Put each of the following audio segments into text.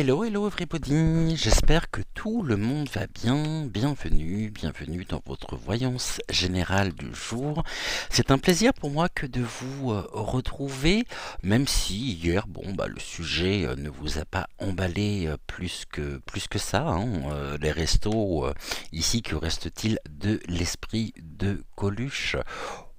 Hello, hello everybody, j'espère que tout le monde va bien. Bienvenue dans votre voyance générale du jour. C'est un plaisir pour moi que de vous retrouver, même si hier, le sujet ne vous a pas emballé plus que ça, hein. Les restos, ici, que reste-t-il de l'esprit de Coluche?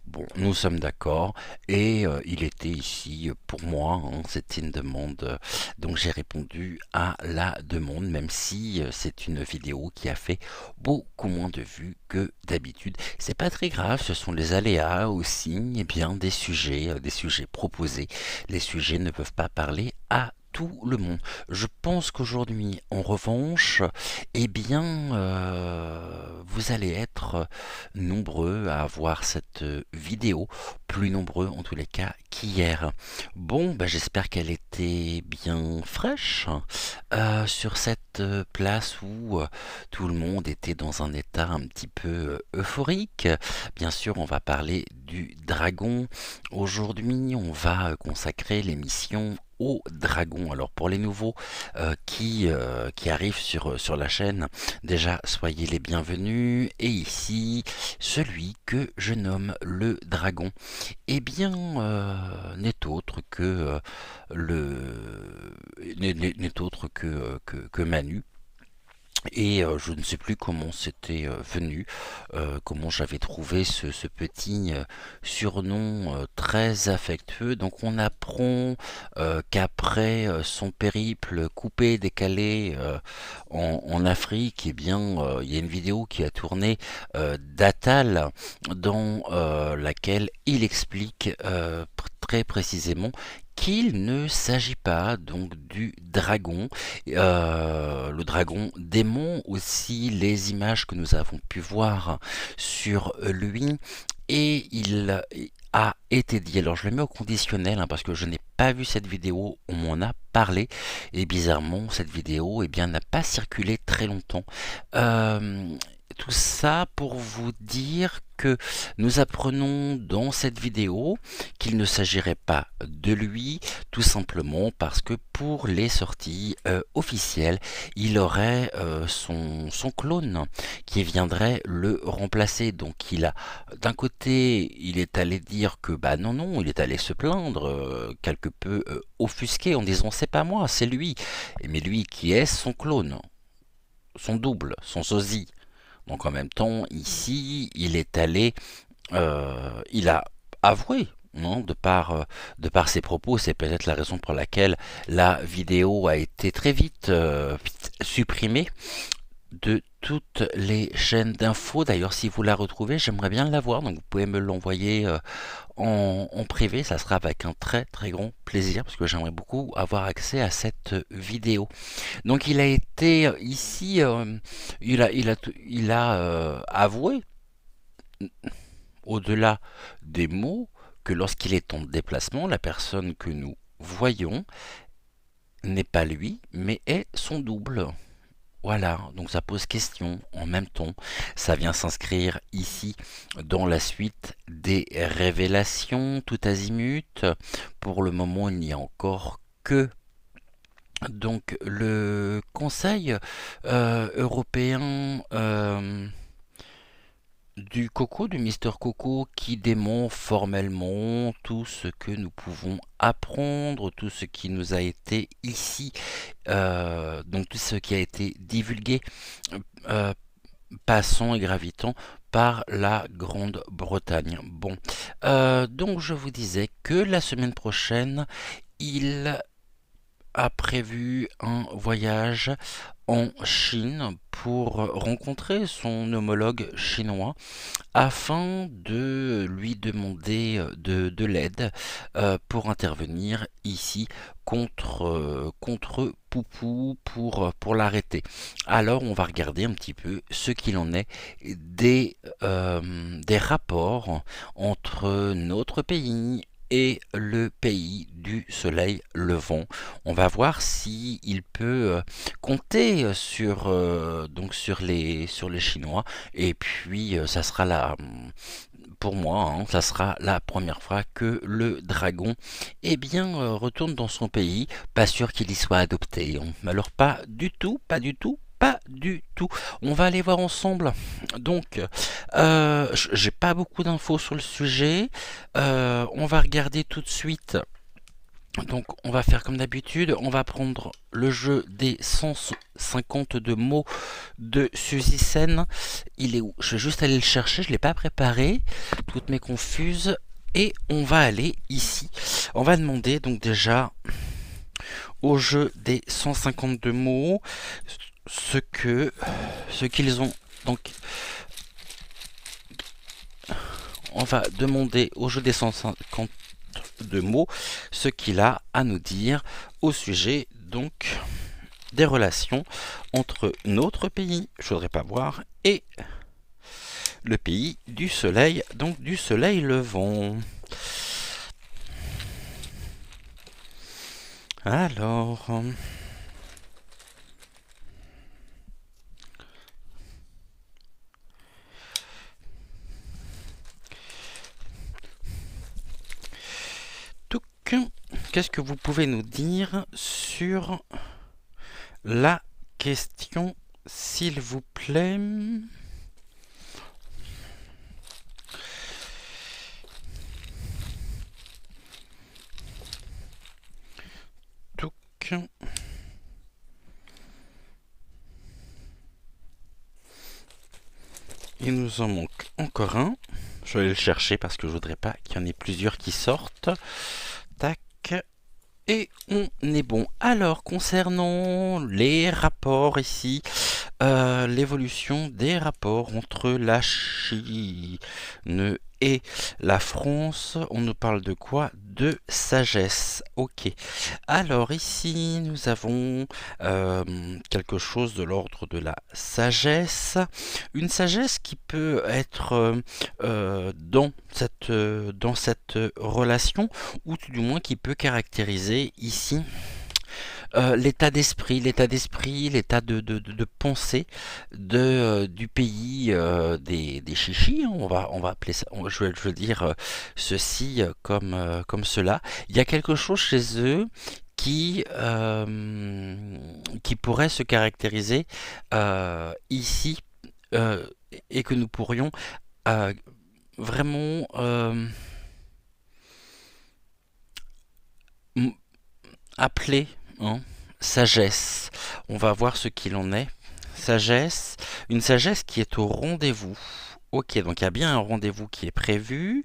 Bon, nous sommes d'accord, et il était ici pour moi, hein, c'était une demande, donc j'ai répondu à la demande, même si c'est une vidéo qui a fait beaucoup moins de vues que d'habitude. C'est pas très grave, ce sont les aléas aussi, et bien des sujets proposés. Les sujets ne peuvent pas parler à tout le monde. Je pense qu'aujourd'hui, en revanche, vous allez être nombreux à voir cette vidéo, plus nombreux en tous les cas qu'hier. J'espère qu'elle était bien fraîche sur cette place où tout le monde était dans un état un petit peu euphorique. Bien sûr, on va parler du dragon. Aujourd'hui, on va consacrer l'émission au dragon. Alors pour les nouveaux qui arrivent sur la chaîne, déjà soyez les bienvenus. Et ici, celui que je nomme le dragon, n'est autre que n'est autre que Manu. Et je ne sais plus comment c'était venu, comment j'avais trouvé ce petit surnom très affectueux. Donc on apprend qu'après son périple coupé, décalé en Afrique, il y a une vidéo qui a tourné d'Atal dans laquelle il explique très précisément qu'il ne s'agit pas donc du dragon, le dragon démon. Aussi les images que nous avons pu voir sur lui, et il a été dit, alors je le mets au conditionnel hein, parce que je n'ai pas vu cette vidéo, on m'en a parlé, et bizarrement cette vidéo n'a pas circulé très longtemps. Tout ça pour vous dire que nous apprenons dans cette vidéo qu'il ne s'agirait pas de lui, tout simplement parce que pour les sorties officielles, il aurait son clone qui viendrait le remplacer. Donc d'un côté, il est allé dire que non, il est allé se plaindre, quelque peu offusqué, en disant c'est pas moi, c'est lui. Mais lui qui est son clone, son double, son sosie. Donc en même temps, ici, il a avoué, non, de par ses propos. C'est peut-être la raison pour laquelle la vidéo a été très vite supprimée de toutes les chaînes d'infos. D'ailleurs, si vous la retrouvez, j'aimerais bien la voir, donc vous pouvez me l'envoyer en privé, ça sera avec un très très grand plaisir, parce que j'aimerais beaucoup avoir accès à cette vidéo. Donc il a été ici, il a avoué, au-delà des mots, que lorsqu'il est en déplacement, la personne que nous voyons n'est pas lui, mais est son double. Voilà, donc ça pose question en même temps. Ça vient s'inscrire ici dans la suite des révélations tout azimut. Pour le moment, il n'y a encore que donc le Conseil européen du Coco, du Mister Coco, qui démontre formellement tout ce que nous pouvons apprendre, tout ce qui nous a été ici, donc tout ce qui a été divulgué, euh, passant et gravitant par la Grande-Bretagne. Donc je vous disais que la semaine prochaine, il a prévu un voyage en Chine pour rencontrer son homologue chinois afin de lui demander de l'aide pour intervenir ici contre Poupou pour l'arrêter. Alors on va regarder un petit peu ce qu'il en est des rapports entre notre pays et le pays du soleil levant. On va voir si il peut compter sur les Chinois, et puis ça sera là pour moi, hein, ça sera la première fois que le dragon eh bien, retourne dans son pays. Pas sûr qu'il y soit adopté, hein. Alors pas du tout, pas du tout. Pas du tout. On va aller voir ensemble. Donc, j'ai pas beaucoup d'infos sur le sujet. On va regarder tout de suite. Donc on va faire comme d'habitude, on va prendre le jeu des 152 mots de Suzy Sen. Il est où? Je vais juste aller le chercher, je ne l'ai pas préparé, toutes mes confuses. Et on va aller ici. On va demander donc déjà au jeu des 152 mots ce qu'ils ont. Donc on va demander au jeu des 150 de mots ce qu'il a à nous dire au sujet donc des relations entre notre pays, je voudrais pas voir, et le pays du soleil, donc du soleil levant. Alors, qu'est-ce que vous pouvez nous dire sur la question, s'il vous plaît? Touc. Il nous en manque encore un. Je vais aller le chercher parce que je voudrais pas qu'il y en ait plusieurs qui sortent. Tac. Et on est bon. Alors, concernant les rapports ici, l'évolution des rapports entre la Chine et la France, on nous parle de quoi? De sagesse. Ok. Alors ici, nous avons quelque chose de l'ordre de la sagesse. Une sagesse qui peut être dans cette relation, ou tout du moins qui peut caractériser ici l'état d'esprit, l'état de pensée du pays des chichis, hein. On va appeler ça, je veux dire ceci comme cela. Il y a quelque chose chez eux qui pourrait se caractériser ici euh, et que nous pourrions euh, vraiment appeler, hein, sagesse. On va voir ce qu'il en est. Sagesse, une sagesse qui est au rendez-vous. Ok, donc il y a bien un rendez-vous qui est prévu,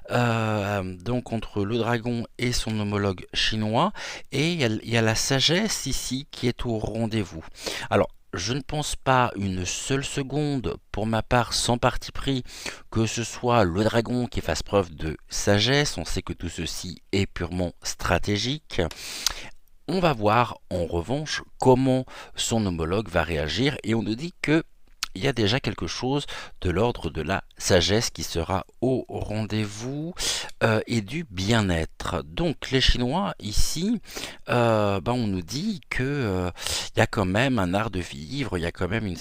donc entre le dragon et son homologue chinois, et il y a la sagesse ici qui est au rendez-vous. Alors, je ne pense pas une seule seconde, pour ma part, sans parti pris, que ce soit le dragon qui fasse preuve de sagesse. On sait que tout ceci est purement stratégique. On va voir en revanche comment son homologue va réagir, et on nous dit que il y a déjà quelque chose de l'ordre de la sagesse qui sera au rendez-vous et du bien-être. Donc les Chinois ici, on nous dit que il y a quand même un art de vivre, il y a quand même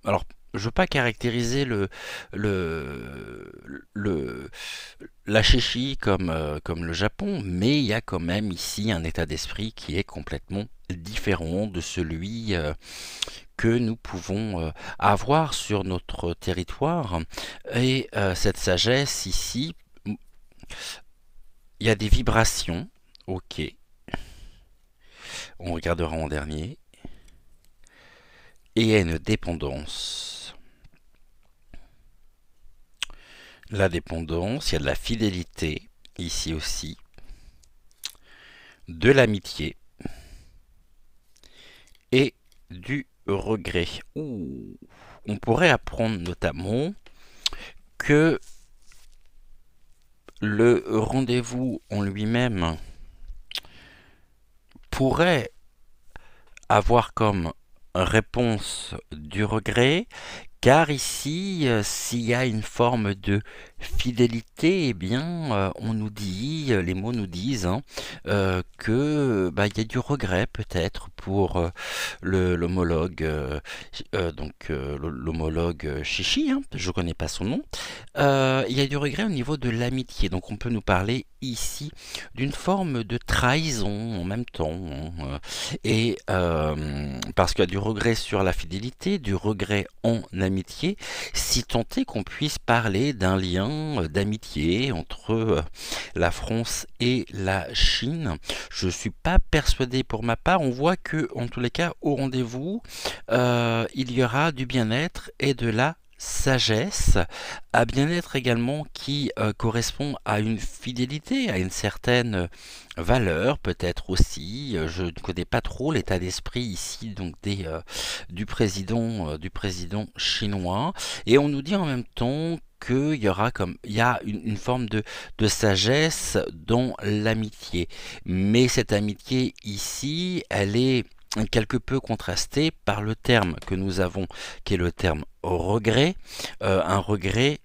alors je veux pas caractériser le la Chichi comme le Japon, mais il y a quand même ici un état d'esprit qui est complètement différent de celui que nous pouvons avoir sur notre territoire. Et cette sagesse ici, il y a des vibrations, ok, on regardera en dernier, et il y a une dépendance. La dépendance, il y a de la fidélité, ici aussi, de l'amitié, et du regret. Ouh. On pourrait apprendre notamment que le rendez-vous en lui-même pourrait avoir comme réponse du regret, car ici, s'il y a une forme de fidélité, eh bien, on nous dit, les mots nous disent hein, que bah, il y a du regret peut-être pour l'homologue, l'homologue Chichi, hein, je connais pas son nom. Il y a du regret au niveau de l'amitié, donc on peut nous parler ici d'une forme de trahison en même temps, hein, et parce qu'il y a du regret sur la fidélité, du regret en amitié, si tant est qu'on puisse parler d'un lien d'amitié entre la France et la Chine. Je suis pas persuadé pour ma part. On voit que, en tous les cas, au rendez-vous, il y aura du bien-être et de la sagesse, un bien-être également qui correspond à une fidélité, à une certaine valeur peut-être aussi. Je ne connais pas trop l'état d'esprit ici donc du président chinois. Et on nous dit en même temps qu'il y aura comme il y a une forme de sagesse dans l'amitié. Mais cette amitié ici, elle est quelque peu contrastée par le terme que nous avons, qui est le terme regret. Un regret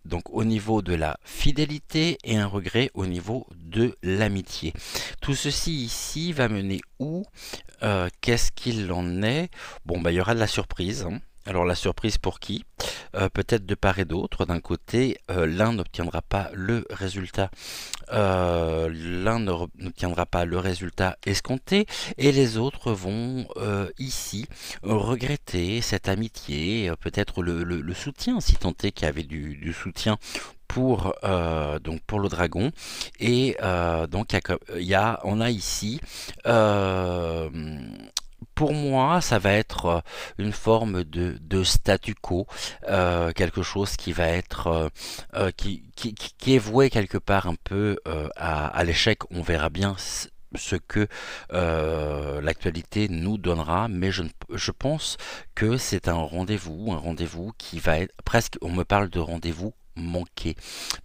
donc au niveau de la fidélité et un regret au niveau de l'amitié. Tout ceci ici va mener où? Qu'est-ce qu'il en est? Bon, bah, il y aura de la surprise, hein. Alors la surprise pour qui? Peut-être de part et d'autre. D'un côté, l'un n'obtiendra pas le résultat, n'obtiendra pas le résultat escompté, et les autres vont ici regretter cette amitié, peut-être le soutien, si tant est qu'il y avait du soutien donc pour le dragon. Et donc on a ici euh, pour moi, ça va être une forme de statu quo, quelque chose qui va être qui est voué quelque part un peu à l'échec. On verra bien ce que l'actualité nous donnera, mais je pense que c'est un rendez-vous qui va être presque, on me parle de rendez-vous manqué.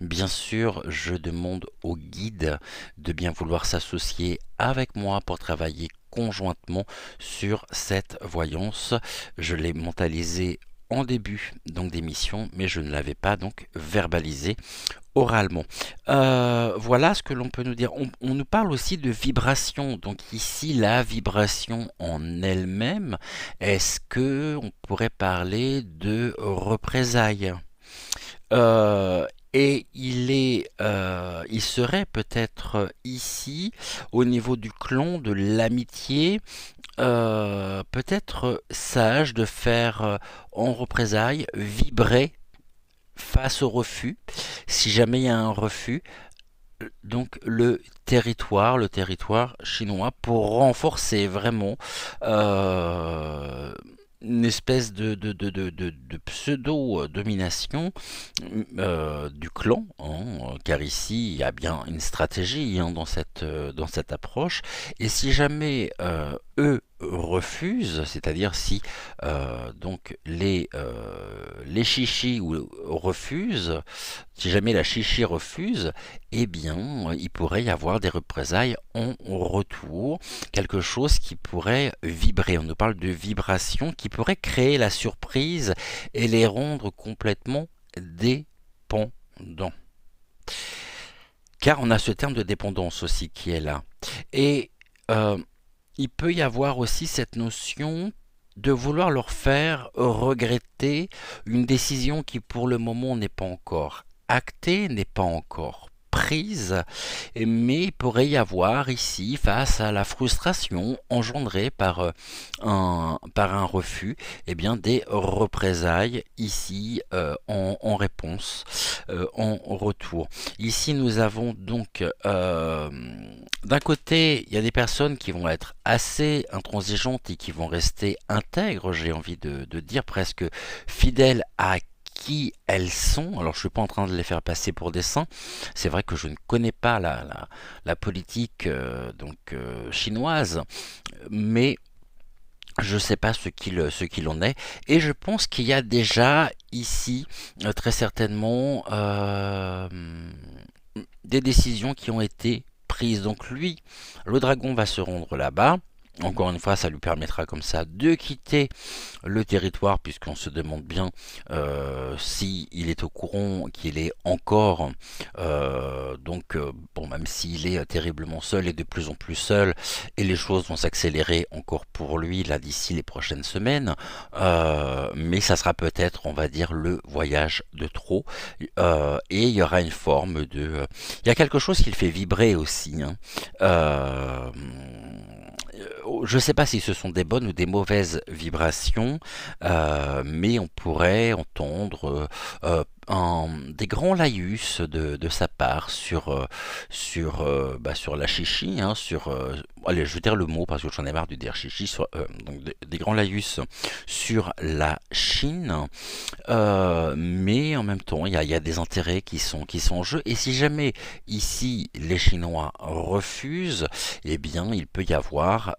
Bien sûr, je demande au guide de bien vouloir s'associer avec moi pour travailler conjointement sur cette voyance. Je l'ai mentalisé en début donc d'émission, mais je ne l'avais pas donc verbalisé oralement. Voilà ce que l'on peut nous dire. On nous parle aussi de vibration. Donc ici, la vibration en elle-même, est-ce que on pourrait parler de représailles? Et il serait peut-être ici, au niveau du clan, de l'amitié, peut-être sage de faire en représailles vibrer face au refus, si jamais il y a un refus, donc le territoire chinois, pour renforcer vraiment euh, une espèce de pseudo-domination du clan, hein, car ici il y a bien une stratégie hein, dans cette approche. Et si jamais eux refusent, c'est-à-dire si donc les chichis refusent, si jamais la chichi refuse, eh bien il pourrait y avoir des représailles en retour, quelque chose qui pourrait vibrer. On nous parle de vibration qui pourrait créer la surprise et les rendre complètement dépendants. Car on a ce terme de dépendance aussi qui est là. Et il peut y avoir aussi cette notion de vouloir leur faire regretter une décision qui pour le moment n'est pas encore actée, n'est pas encore prise, mais il pourrait y avoir ici, face à la frustration engendrée par un refus, eh bien des représailles ici en réponse, en retour. Ici nous avons donc d'un côté, il y a des personnes qui vont être assez intransigeantes et qui vont rester intègres, j'ai envie de dire presque fidèles à qui elles sont. Alors je suis pas en train de les faire passer pour des saints. C'est vrai que je ne connais pas la politique chinoise, mais je ne sais pas ce qu'il en est. Et je pense qu'il y a déjà ici très certainement des décisions qui ont été prises. Donc lui, le dragon va se rendre là-bas. Encore une fois, ça lui permettra comme ça de quitter le territoire, puisqu'on se demande bien si il est au courant qu'il est encore, bon, même s'il est terriblement seul et de plus en plus seul, et les choses vont s'accélérer encore pour lui là d'ici les prochaines semaines, mais ça sera peut-être, on va dire, le voyage de trop, et il y aura une forme de, il y a quelque chose qui le fait vibrer aussi, hein. Euh, je ne sais pas si ce sont des bonnes ou des mauvaises vibrations, mais on pourrait entendre des grands laïus de sa part sur la chichi, hein, allez, je vais dire le mot parce que j'en ai marre de dire chichi, donc des grands laïus sur la Chine, mais en même temps, il y a des intérêts qui sont en jeu. Et si jamais ici les Chinois refusent, eh bien, il peut y avoir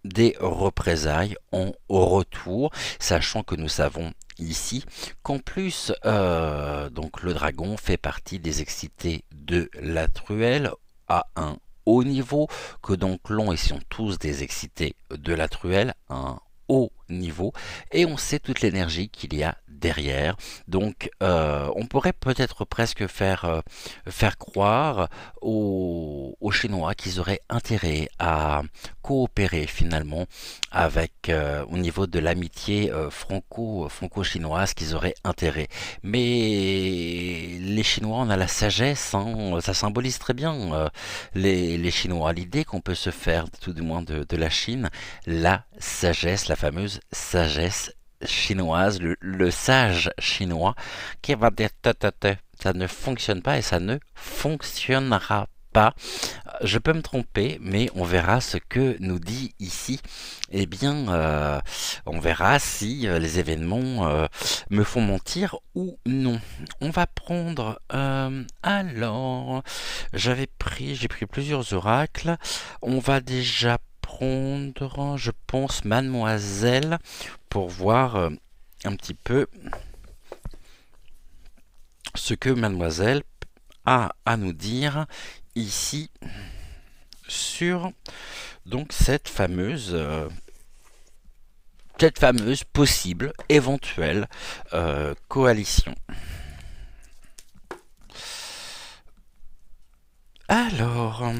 des représailles en retour, sachant que nous savons ici qu'en plus, donc le dragon fait partie des excités de la truelle à un haut niveau, que donc l'on, ils sont tous des excités de la truelle à un haut niveau, et on sait toute l'énergie qu'il y a derrière. Donc on pourrait peut-être presque faire croire aux Chinois qu'ils auraient intérêt à coopérer finalement avec au niveau de l'amitié franco-chinoise, qu'ils auraient intérêt. Mais les Chinois, on a la sagesse, hein, ça symbolise très bien les Chinois. L'idée qu'on peut se faire, tout du moins de la Chine, la sagesse, la fameuse sagesse chinoise, le sage chinois qui va dire ça ne fonctionne pas et ça ne fonctionnera pas. Je peux me tromper, mais on verra ce que nous dit ici. Eh bien, on verra si les événements me font mentir ou non. On va prendre. Alors, j'ai pris plusieurs oracles. On va déjà prendre, je pense, Mademoiselle pour voir un petit peu ce que Mademoiselle a à nous dire ici sur donc cette fameuse possible éventuelle coalition. Alors,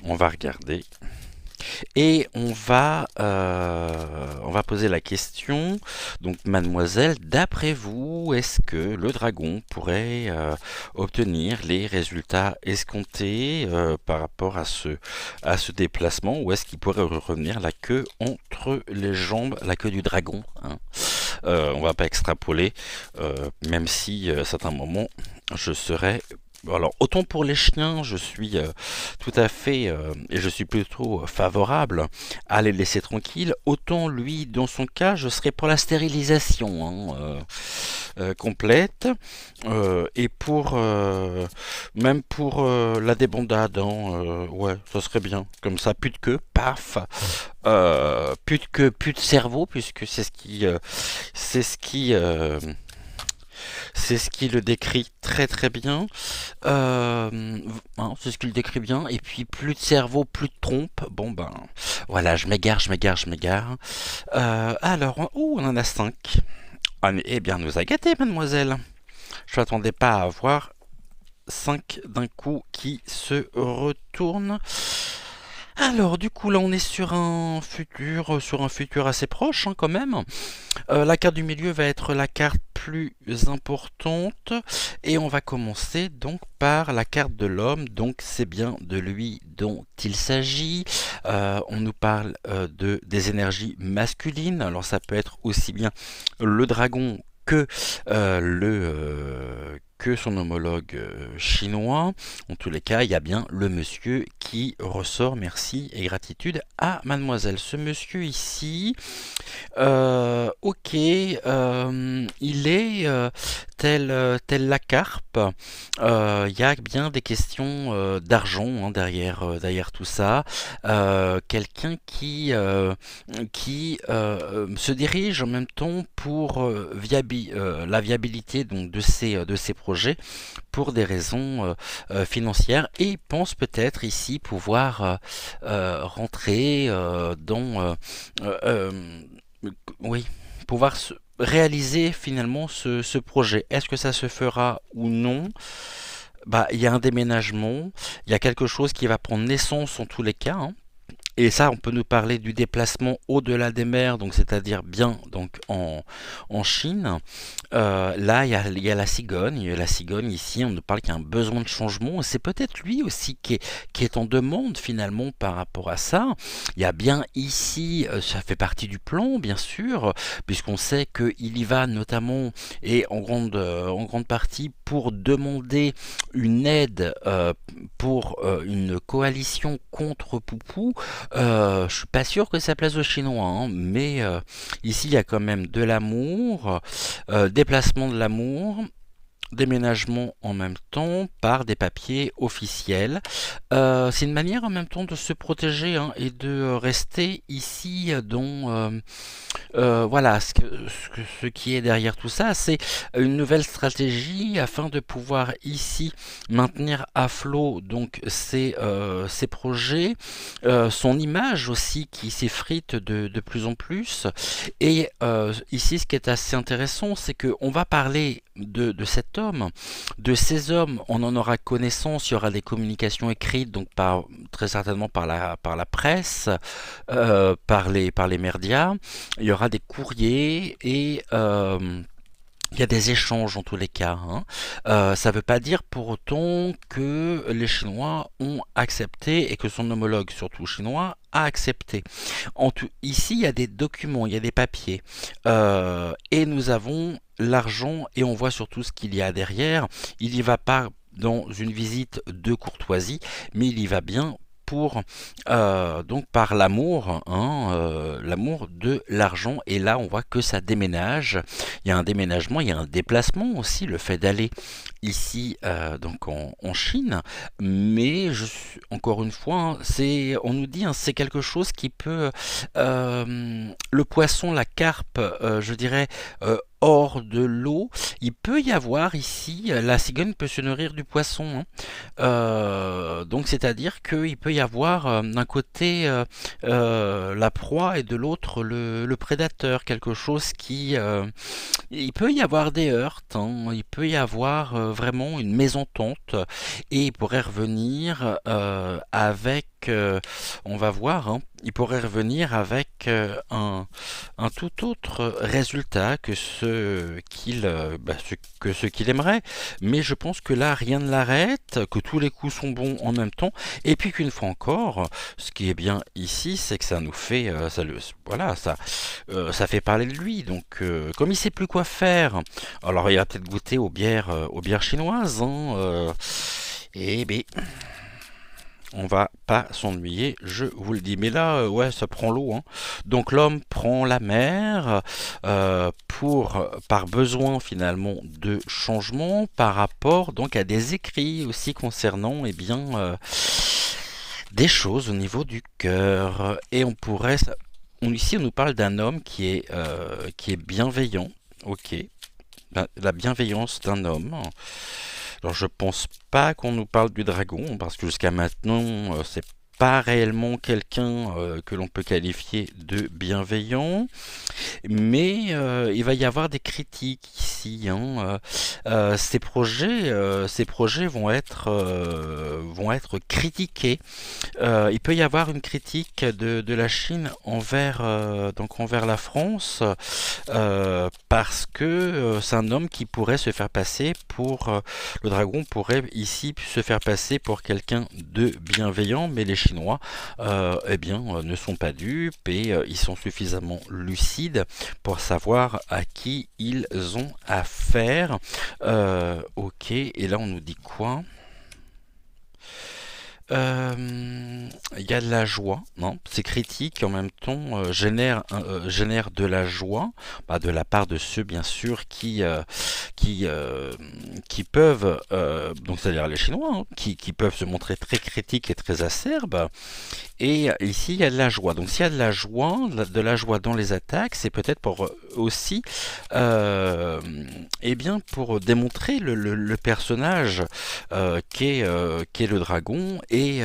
on va regarder. Et on va poser la question, donc mademoiselle, d'après vous, est-ce que le dragon pourrait obtenir les résultats escomptés par rapport à ce déplacement, ou est-ce qu'il pourrait revenir la queue entre les jambes, la queue du dragon, hein. On va pas extrapoler, même si à certains moments je serais... Alors, autant pour les chiens, je suis tout à fait, et je suis plutôt favorable à les laisser tranquilles, autant lui, dans son cas, je serais pour la stérilisation, hein, complète, et même pour la débandade, hein, ouais, ça serait bien. Comme ça, plus de queue, paf, plus de queue, plus de cerveau, puisque c'est ce qui, c'est ce qui le décrit très très bien. C'est ce qu'il décrit bien. Et puis plus de cerveau, plus de trompe. Bon ben, voilà, je m'égare, je m'égare, je m'égare. Alors, on en a 5. Ah, eh bien, nous a gâté, mademoiselle. Je m'attendais pas à avoir 5 d'un coup qui se retournent. Alors, du coup, là, on est sur un futur assez proche, hein, quand même. La carte du milieu va être la carte plus importante, et on va commencer donc par la carte de l'homme. Donc c'est bien de lui dont il s'agit. On nous parle des énergies masculines. Alors ça peut être aussi bien le dragon que son homologue chinois. En tous les cas, il y a bien le monsieur qui ressort. Merci et gratitude à mademoiselle. Ce monsieur ici, ok, il est telle la carpe, il y a bien des questions d'argent hein, derrière tout ça. Quelqu'un qui se dirige en même temps pour la viabilité donc de ces projets pour des raisons financières et pense peut-être ici pouvoir rentrer dans oui, pouvoir réaliser finalement ce projet. Est-ce que ça se fera ou non? Bah, il y a un déménagement, il y a quelque chose qui va prendre naissance en tous les cas, hein. Et ça, on peut nous parler du déplacement au-delà des mers, donc c'est-à-dire bien donc en Chine. Là, il y a la cigogne. La cigogne, ici, on nous parle qu'il y a un besoin de changement. C'est peut-être lui aussi qui est en demande finalement par rapport à ça. Il y a bien ici, ça fait partie du plan, bien sûr, puisqu'on sait qu'il y va notamment et en grande partie pour demander une aide pour une coalition contre Poupou. Je suis pas sûr que ça plaise aux Chinois, hein, mais ici il y a quand même de l'amour, déplacement de l'amour, déménagement en même temps par des papiers officiels. C'est une manière en même temps de se protéger hein, et de rester ici dans voilà, ce qui est derrière tout ça, c'est une nouvelle stratégie afin de pouvoir ici maintenir à flot donc ces projets, son image aussi qui s'effrite de plus en plus. Et ici, ce qui est assez intéressant, c'est qu'on va parler de cet homme, de ces hommes, on en aura connaissance, il y aura des communications écrites, donc très certainement par la presse, par les médias. Il y aura des courriers et il y a des échanges en tous les cas, hein. Ça ne veut pas dire pour autant que les Chinois ont accepté et que son homologue, surtout chinois, a accepté. Ici, il y a des documents, il y a des papiers. Et nous avons l'argent et on voit surtout ce qu'il y a derrière. Il y va pas dans une visite de courtoisie, mais il y va bien pour donc par l'amour, hein, l'amour de l'argent. Et là, on voit que ça déménage. Il y a un déménagement, il y a un déplacement aussi, le fait d'aller ici donc en Chine. Mais encore une fois, hein, on nous dit, hein, c'est quelque chose qui peut le poisson, la carpe, je dirais. Hors de l'eau, il peut y avoir ici, la cigogne peut se nourrir du poisson, hein. Donc c'est-à-dire qu'il peut y avoir d'un côté la proie et de l'autre le prédateur, quelque chose il peut y avoir des heurts, hein, il peut y avoir vraiment une mésentente et il pourrait revenir avec, on va voir, hein, il pourrait revenir avec un tout autre résultat que ce qu'il aimerait. Mais je pense que là, rien ne l'arrête, que tous les coups sont bons en même temps. Et puis qu'une fois encore, ce qui est bien ici, c'est que ça nous fait, voilà, ça fait parler de lui. Donc, comme il sait plus quoi faire, alors il va peut-être goûter aux bières chinoises, hein, et ben. On va pas s'ennuyer, je vous le dis. Mais là, ouais, ça prend l'eau, hein. Donc l'homme prend la mer par besoin finalement de changement par rapport donc à des écrits aussi concernant eh bien des choses au niveau du cœur. Et ici on nous parle d'un homme qui est bienveillant. Ok, la bienveillance d'un homme. Alors je pense pas qu'on nous parle du dragon, parce que jusqu'à maintenant, c'est pas réellement quelqu'un que l'on peut qualifier de bienveillant, mais il va y avoir des critiques ici, hein. Ces projets vont être critiqués. Il peut y avoir une critique de la Chine envers la France, parce que c'est un homme qui pourrait se faire passer le dragon pourrait ici se faire passer pour quelqu'un de bienveillant, mais les Chinois eh bien, ne sont pas dupes et ils sont suffisamment lucides pour savoir à qui ils ont affaire. Ok, et là on nous dit quoi? il y a de la joie, non? C'est critique, en même temps génère de la joie, bah, de la part de ceux bien sûr qui, euh, qui peuvent, donc c'est-à-dire les Chinois, hein, qui peuvent se montrer très critiques et très acerbes. Et ici, il y a de la joie. Donc, s'il y a de la joie, de la joie dans les attaques, c'est peut-être pour aussi, euh, eh bien, pour démontrer le personnage qu'est le dragon. Et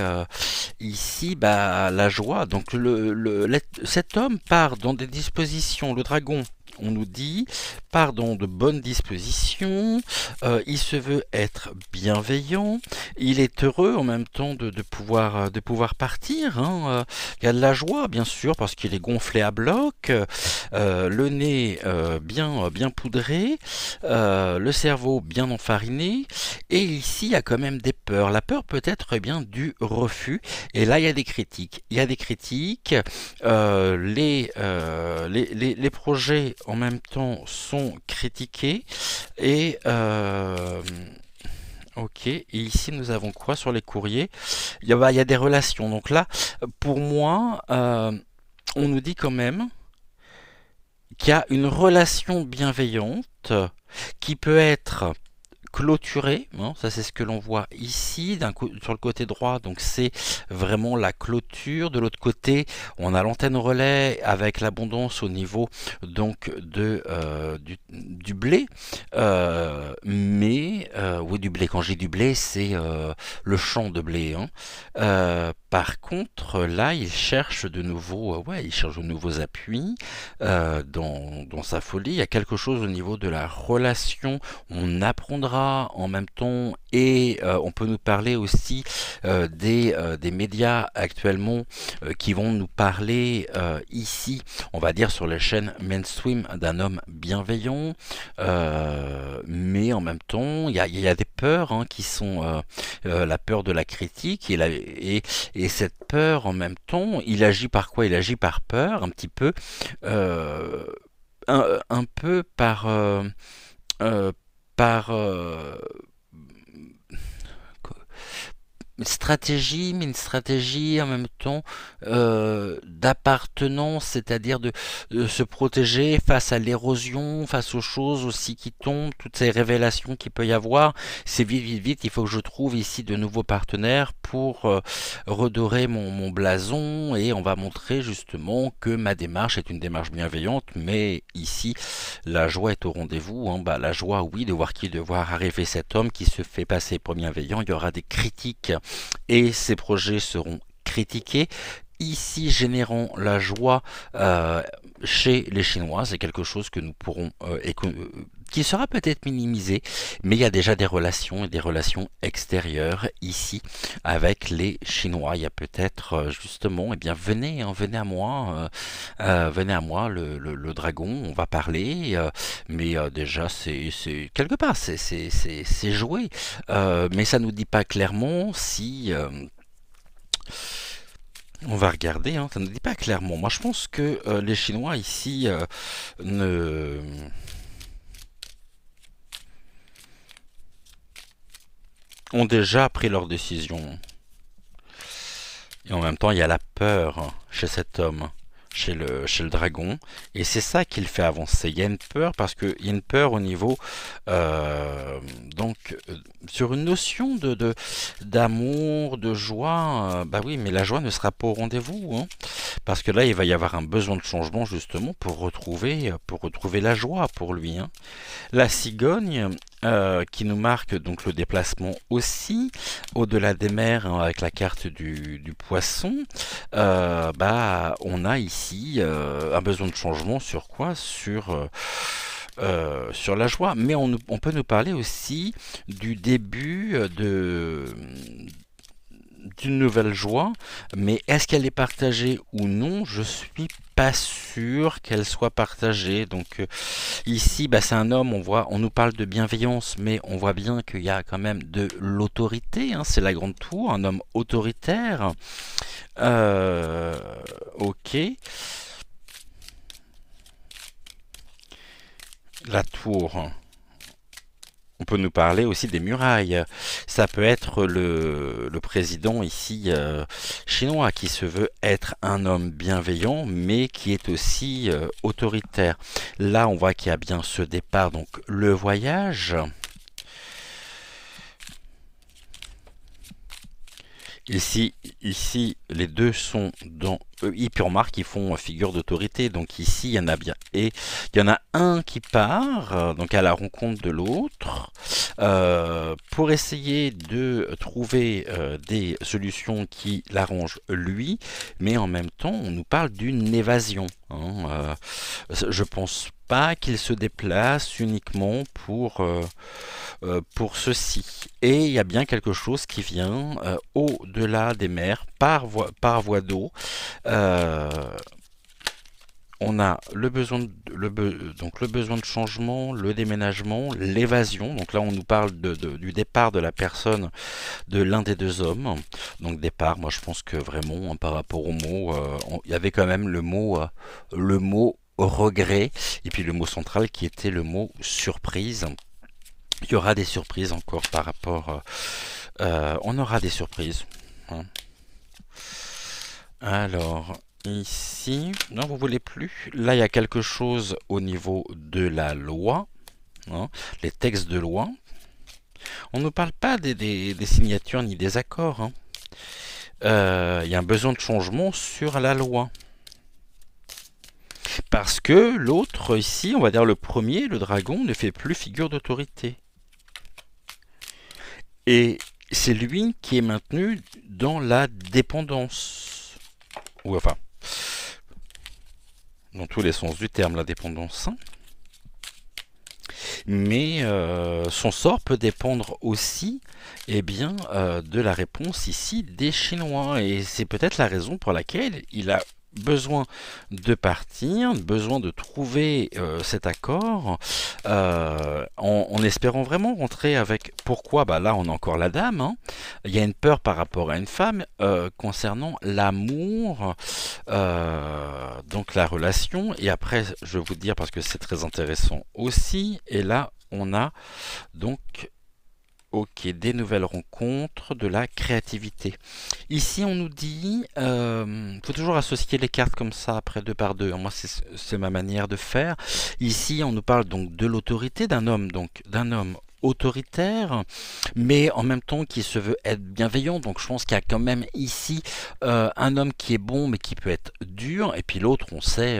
ici, bah, la joie. Donc, cet homme part dans des dispositions. Le dragon. On nous dit, part dans de bonnes dispositions, il se veut être bienveillant, il est heureux en même temps de pouvoir partir, hein. Il y a de la joie, bien sûr, parce qu'il est gonflé à bloc, le nez bien poudré, le cerveau bien enfariné, et ici, il y a quand même des peurs. La peur peut être bien du refus, et là, il y a des critiques. Il y a des critiques, les projets en même temps sont critiqués, et ok, et ici nous avons quoi sur les courriers? Il y a des relations. Donc là, pour moi, on nous dit quand même qu'il y a une relation bienveillante qui peut être clôturée, hein, ça c'est ce que l'on voit ici, sur le côté droit, donc c'est vraiment la clôture. De l'autre côté, on a l'antenne relais avec l'abondance au niveau donc du blé, oui, du blé. Quand j'ai du blé, c'est le champ de blé, hein. Par contre, là, il cherche de nouveaux, ouais, il cherche de nouveaux appuis dans sa folie. Il y a quelque chose au niveau de la relation. On apprendra en même temps, et on peut nous parler aussi des médias actuellement qui vont nous parler ici, on va dire sur les chaînes mainstream, d'un homme bienveillant, mais en même temps il y a des peurs, hein, qui sont la peur de la critique, et cette peur en même temps, il agit par quoi? Il agit par peur, un petit peu, euh, un peu euh, par une stratégie, mais une stratégie en même temps d'appartenance, c'est-à-dire de se protéger face à l'érosion, face aux choses aussi qui tombent, toutes ces révélations qu'il peut y avoir. C'est vite, vite, vite, il faut que je trouve ici de nouveaux partenaires pour redorer mon blason, et on va montrer justement que ma démarche est une démarche bienveillante, mais ici, la joie est au rendez-vous, hein. Bah, la joie, oui, de voir arriver cet homme qui se fait passer pour bienveillant. Il y aura des critiques et ces projets seront critiqués. Ici, générant la joie chez les Chinois, c'est quelque chose que nous pourrons qui sera peut-être minimisé, mais il y a déjà des relations, et des relations extérieures ici avec les Chinois. Il y a peut-être justement, eh bien venez, hein, venez à moi le dragon, on va parler, mais déjà c'est quelque part c'est joué, mais ça nous dit pas clairement si on va regarder, hein, ça ne nous dit pas clairement. Moi, je pense que les Chinois ici ne ont déjà pris leur décision. Et en même temps, il y a la peur chez cet homme, chez le dragon. Et c'est ça qui le fait avancer. Il y a une peur, parce qu'il y a une peur au niveau, euh, donc, sur une notion d'amour, de joie. Bah oui, mais la joie ne sera pas au rendez-vous, hein. Parce que là, il va y avoir un besoin de changement, justement, pour retrouver la joie pour lui, hein. La cigogne, qui nous marque donc le déplacement aussi, au-delà des mers, hein, avec la carte du poisson, bah, on a ici un besoin de changement sur quoi? Sur la joie. Mais on peut nous parler aussi du début d'une nouvelle joie, mais est-ce qu'elle est partagée ou non? Je suis pas sûr qu'elle soit partagée. Donc ici, bah, c'est un homme, on nous parle de bienveillance, mais on voit bien qu'il y a quand même de l'autorité, hein, c'est la grande tour, un homme autoritaire. Euh, ok, la tour. On peut nous parler aussi des murailles. Ça peut être le président ici chinois qui se veut être un homme bienveillant, mais qui est aussi autoritaire. Là, on voit qu'il y a bien ce départ, donc le voyage. Ici, ici, les deux sont dans. Et puis on remarque qu'ils font figure d'autorité. Donc ici, il y en a bien. Et il y en a un qui part, donc à la rencontre de l'autre, pour essayer de trouver des solutions qui l'arrangent lui, mais en même temps, on nous parle d'une évasion. Je pense pas qu'il se déplace uniquement pour ceci. Et il y a bien quelque chose qui vient au-delà des mers par voie d'eau. Euh, on a le besoin donc le besoin de changement, le déménagement, l'évasion. Donc là, on nous parle du départ de la personne, de l'un des deux hommes. Donc départ, moi je pense que vraiment, par rapport au mot, il y avait quand même le mot regret, et puis le mot central qui était le mot surprise. Il y aura des surprises encore par rapport. On aura des surprises, hein. Alors, ici. Non, vous voulez plus. Là, il y a quelque chose au niveau de la loi, hein, les textes de loi. On ne parle pas des signatures ni des accords, hein. Il y a un besoin de changement sur la loi. Parce que l'autre, ici, on va dire le premier, le dragon, ne fait plus figure d'autorité. Et c'est lui qui est maintenu dans la dépendance. Ou enfin, dans tous les sens du terme, la dépendance. Mais son sort peut dépendre aussi de la réponse ici des Chinois. Et c'est peut-être la raison pour laquelle il a besoin de partir, besoin de trouver cet accord, en espérant vraiment rentrer avec. Pourquoi? Bah là, on a encore la dame, hein. Il y a une peur par rapport à une femme concernant l'amour, donc la relation. Et après, je vais vous dire parce que c'est très intéressant aussi. Et là, on a donc ok, des nouvelles rencontres, de la créativité. Ici, on nous dit, faut toujours associer les cartes comme ça, après deux par deux. Moi, c'est ma manière de faire. Ici, on nous parle donc de l'autorité donc d'un homme autoritaire, mais en même temps qui se veut être bienveillant. Donc, je pense qu'il y a quand même ici un homme qui est bon, mais qui peut être dur. Et puis l'autre, on sait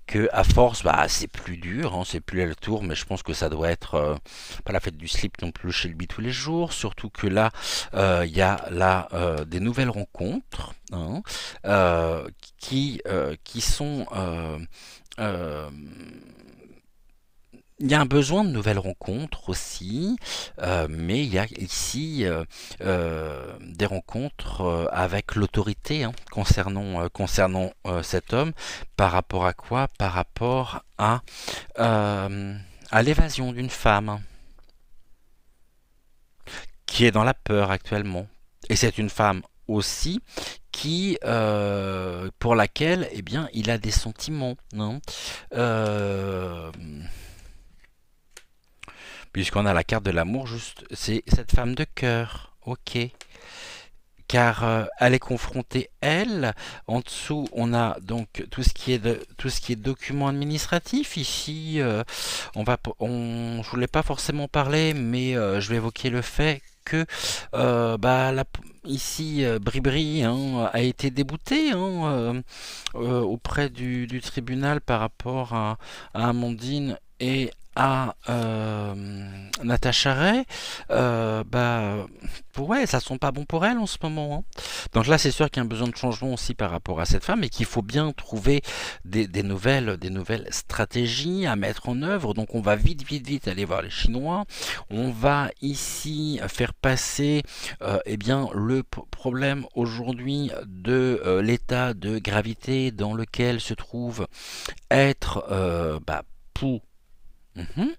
que à force, bah, c'est plus dur, hein, c'est plus à le tour, mais je pense que ça doit être pas la fête du slip non plus chez lui tous les jours, surtout que là, il y a là des nouvelles rencontres, hein, qui sont euh, il y a un besoin de nouvelles rencontres aussi, mais il y a ici des rencontres avec l'autorité, hein, concernant cet homme. Par rapport à quoi? Par rapport à l'évasion d'une femme qui est dans la peur actuellement. Et c'est une femme aussi pour laquelle, eh bien, il a des sentiments, non? Euh, Puisqu'on a la carte de l'amour, juste, c'est cette femme de cœur. Ok. Car elle est confrontée, elle. En dessous, on a donc tout ce qui est document administratif. Ici, je voulais pas forcément parler, mais je vais évoquer le fait que ici, Bribri, hein, a été débouté, hein, auprès du tribunal par rapport à Amandine et à Natacha Ray. Ouais, ça sent pas bon pour elle en ce moment, hein. Donc là, c'est sûr qu'il y a un besoin de changement aussi par rapport à cette femme et qu'il faut bien trouver des nouvelles stratégies à mettre en œuvre. Donc on va vite, vite, vite aller voir les Chinois. On va ici faire passer le problème aujourd'hui de l'état de gravité dans lequel se trouve être Pou. Mhm.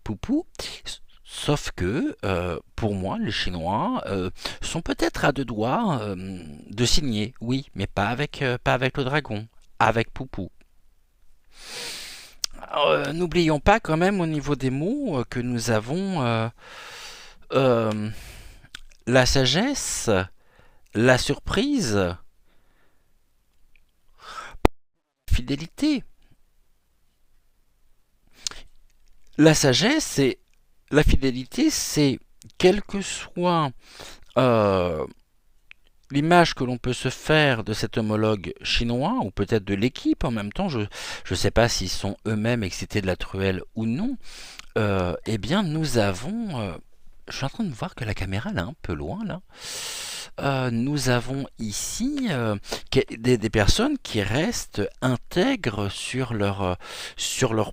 Poupou. Sauf que, pour moi, les Chinois sont peut-être à deux doigts de signer, oui, mais pas avec le dragon, avec Poupou. N'oublions pas quand même au niveau des mots que nous avons euh, la sagesse, la surprise, fidélité. La sagesse et la fidélité, c'est quel que soit euh, l'image que l'on peut se faire de cet homologue chinois, ou peut-être de l'équipe en même temps, je ne sais pas s'ils sont eux-mêmes excités de la truelle ou non, eh bien nous avons... je suis en train de voir que la caméra elle est un peu loin là. Nous avons ici des personnes qui restent intègres sur leurs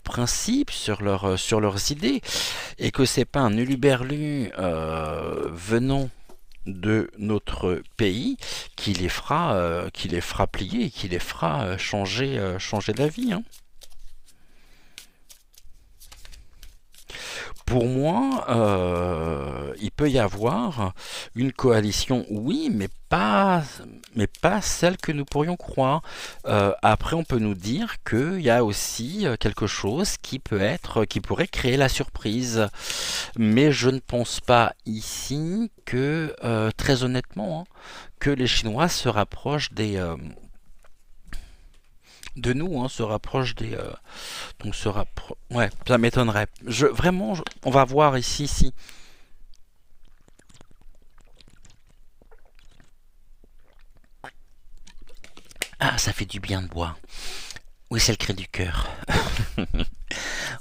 principes, sur leurs idées, et que c'est pas un uluberlu venant de notre pays qui les fera plier, qui les fera changer d'avis, hein. Pour moi, il peut y avoir une coalition, oui, mais pas celle que nous pourrions croire. Après, on peut nous dire qu'il y a aussi quelque chose qui pourrait créer la surprise. Mais je ne pense pas ici que, très honnêtement, hein, que les Chinois se rapprochent de nous, hein, se rapprochent donc ouais, ça m'étonnerait. Vraiment, on va voir ici, si. Ah, ça fait du bien de boire. Oui, c'est le cri du cœur.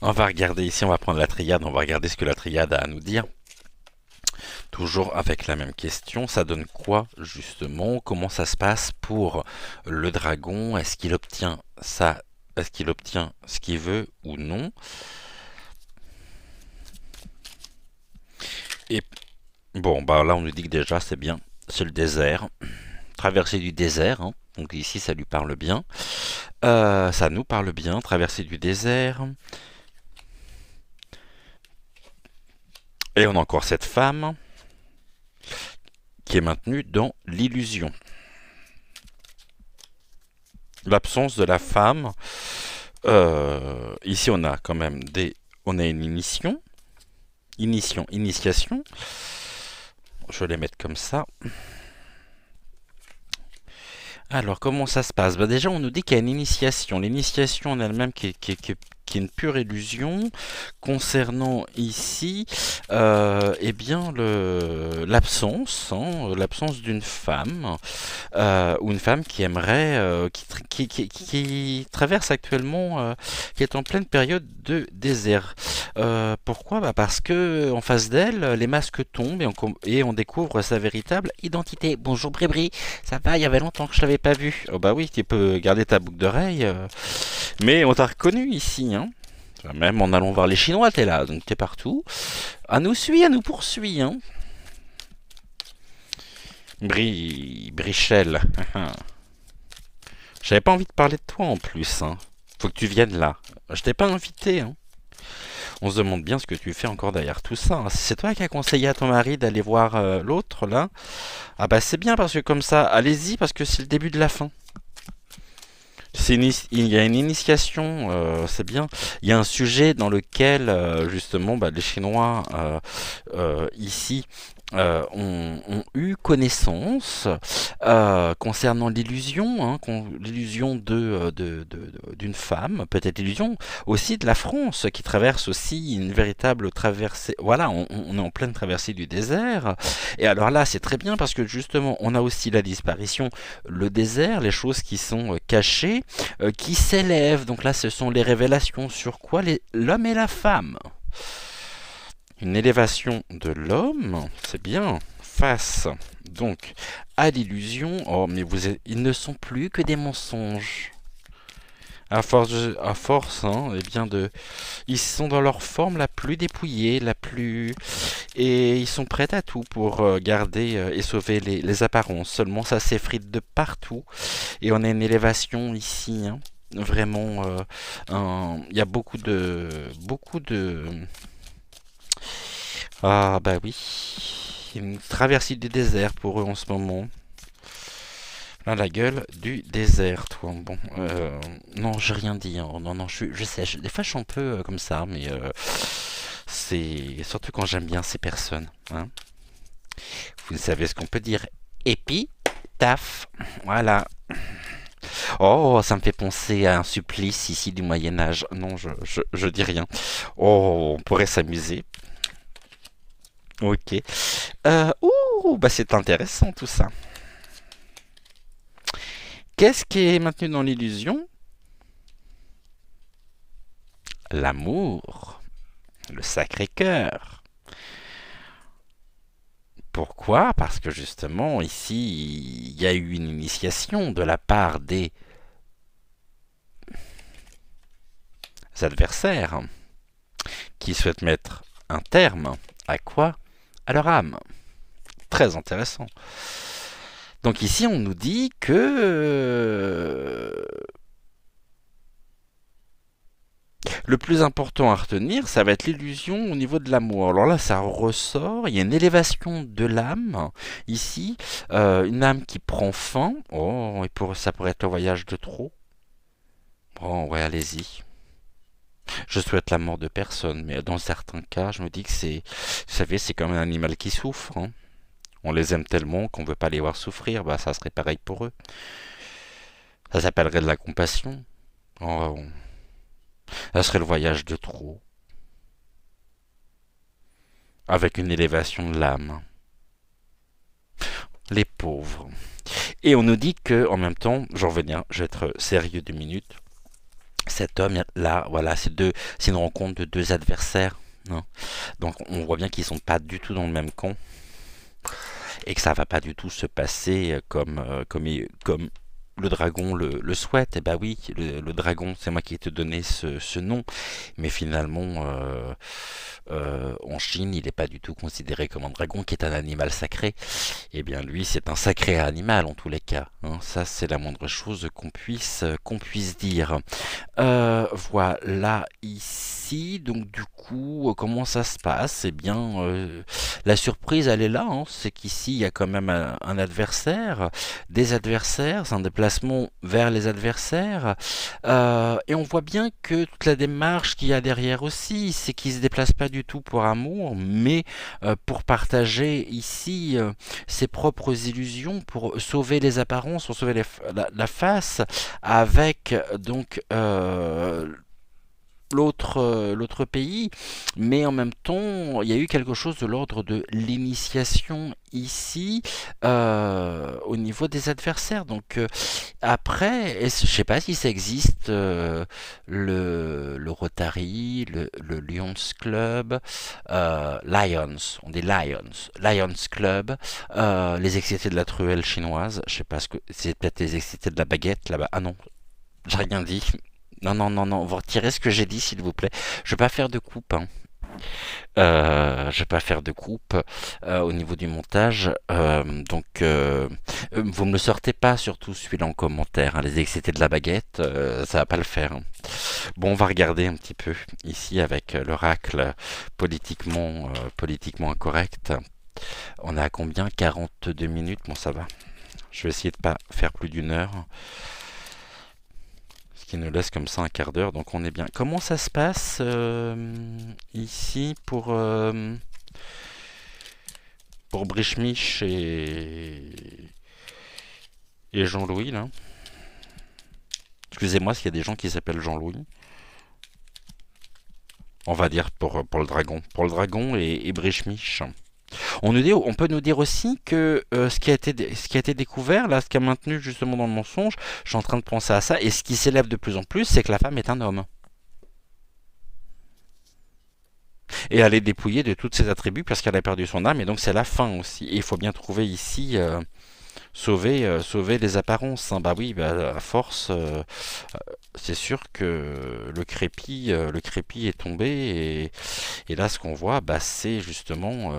On va regarder ici, on va prendre la triade, on va regarder ce que la triade a à nous dire. Toujours avec la même question, ça donne quoi justement? Comment ça se passe pour le dragon? Est-ce qu'il obtient ça? Est-ce qu'il obtient ce qu'il veut ou non? Et bon, bah là on nous dit que déjà c'est bien, c'est le désert, traversée du désert, hein. Donc ici ça lui parle bien. Ça nous parle bien, traversée du désert. Et on a encore cette femme qui est maintenue dans l'illusion. L'absence de la femme. Ici on a quand même on a une initiation. Je vais les mettre comme ça. Alors, comment ça se passe? Bah déjà, on nous dit qu'il y a une initiation. L'initiation en elle-même qui est une pure illusion. Concernant ici, eh bien, l'absence, hein, l'absence d'une femme, ou une femme qui aimerait, qui traverse actuellement, qui est en pleine période de désert. Pourquoi? Bah parce que en face d'elle, les masques tombent et on découvre sa véritable identité. Bonjour Brébri, ça va? Il y avait longtemps que je l'avais pas vu. Oh bah oui, tu peux garder ta boucle d'oreille, mais on t'a reconnu ici, hein. Même en allant voir les Chinois, t'es là, donc t'es partout. À nous poursuit, hein. Brichel. J'avais pas envie de parler de toi en plus, hein. Faut que tu viennes là. Je t'ai pas invité, hein. On se demande bien ce que tu fais encore derrière tout ça, hein. C'est toi qui as conseillé à ton mari d'aller voir l'autre là. Ah bah c'est bien parce que comme ça, allez-y parce que c'est le début de la fin. Il y a une initiation, c'est bien. Il y a un sujet dans lequel justement bah, les Chinois ici ont eu connaissance concernant l'illusion, hein, l'illusion d'une femme, peut-être l'illusion aussi de la France qui traverse aussi une véritable traversée. Voilà, on est en pleine traversée du désert. Et alors là, c'est très bien parce que justement, on a aussi la disparition, le désert, les choses qui sont cachées, qui s'élèvent. Donc là, ce sont les révélations sur quoi l'homme et la femme. Une élévation de l'homme, c'est bien, face donc à l'illusion. Oh, mais ils ne sont plus que des mensonges. À force, hein, eh bien ils sont dans leur forme la plus dépouillée, et ils sont prêts à tout pour garder et sauver les apparences. Seulement, ça s'effrite de partout, et on a une élévation ici, hein. Vraiment, il y a beaucoup de. Ah bah oui, une traversée du désert pour eux en ce moment. Là, la gueule du désert, toi. Bon, non, j'ai rien dit, hein. Non, non, je sais, des fois je suis un peu comme ça, mais c'est surtout quand j'aime bien ces personnes, hein. Vous savez ce qu'on peut dire. Épi, taf, voilà. Oh, ça me fait penser à un supplice ici du Moyen Âge. Non, je dis rien. Oh, on pourrait s'amuser. Ok. Ouh, bah c'est intéressant tout ça. Qu'est-ce qui est maintenu dans l'illusion? L'amour, le Sacré-Cœur. Pourquoi? Parce que justement, ici, il y a eu une initiation de la part des adversaires qui souhaitent mettre un terme à quoi? À leur âme. Très intéressant. Donc ici, on nous dit que le plus important à retenir, ça va être l'illusion au niveau de l'amour. Alors là, ça ressort, il y a une élévation de l'âme, ici, une âme qui prend fin. Oh, et ça pourrait être le voyage de trop. Bon, ouais, allez-y. Je souhaite la mort de personne, mais dans certains cas, je me dis que vous savez, c'est comme un animal qui souffre, hein. On les aime tellement qu'on ne veut pas les voir souffrir, bah ça serait pareil pour eux. Ça s'appellerait de la compassion. Oh, ça serait le voyage de trop, avec une élévation de l'âme. Les pauvres. Et on nous dit que, en même temps, j'en reviens, je vais être sérieux 2 minutes. Cet homme-là, voilà, c'est une rencontre de deux adversaires, hein. Donc on voit bien qu'ils sont pas du tout dans le même camp et que ça va pas du tout se passer comme le dragon le souhaite. Et bah oui, le dragon, c'est moi qui ai te donné ce nom, mais finalement, en Chine, il n'est pas du tout considéré comme un dragon, qui est un animal sacré. Eh bien, lui, c'est un sacré animal en tous les cas, hein. Ça, c'est la moindre chose qu'on puisse dire. Voilà, ici, donc du coup, comment ça se passe? Eh bien, la surprise, elle est là, hein. C'est qu'ici, il y a quand même un adversaire, des adversaires, c'est un déplacement vers les adversaires. Et on voit bien que toute la démarche qu'il y a derrière aussi, c'est qu'ils ne se déplacent pas du tout pour amour, mais pour partager ici ses propres illusions, pour sauver les apparences, pour sauver la face, avec donc l'autre pays, mais en même temps, il y a eu quelque chose de l'ordre de l'initiation ici au niveau des adversaires. Donc après, je sais pas si ça existe le Rotary, le Lions Club, Lions, on dit Lions Club, les excités de la truelle chinoise. Je sais pas ce que c'est, peut-être les excités de la baguette là-bas. Ah non, j'ai rien dit. Non, non, non, non, vous retirez ce que j'ai dit, s'il vous plaît. Je vais pas faire de coupe, hein. Je vais pas faire de coupe au niveau du montage. Vous me le sortez pas, surtout celui-là en commentaire, hein. Les excités de la baguette, ça va pas le faire, hein. Bon, on va regarder un petit peu ici avec l'oracle politiquement incorrect. On a à combien? 42 minutes. Bon, ça va. Je vais essayer de pas faire plus d'1 heure, ce qui nous laisse comme ça un quart d'heure, donc on est bien. Comment ça se passe ici pour Brichmich et Jean-Louis, là? Excusez-moi s'il y a des gens qui s'appellent Jean-Louis. On va dire pour le dragon. Pour le dragon et Brichmich. On peut nous dire aussi que ce qui a été découvert, là, ce qui a maintenu justement dans le mensonge, je suis en train de penser à ça, et ce qui s'élève de plus en plus, c'est que la femme est un homme. Et elle est dépouillée de tous ses attributs parce qu'elle a perdu son âme, et donc c'est la fin aussi. Et il faut bien trouver ici, sauver les apparences, hein. Bah oui, bah, à force, c'est sûr que le crépi est tombé, et là ce qu'on voit, bah, c'est justement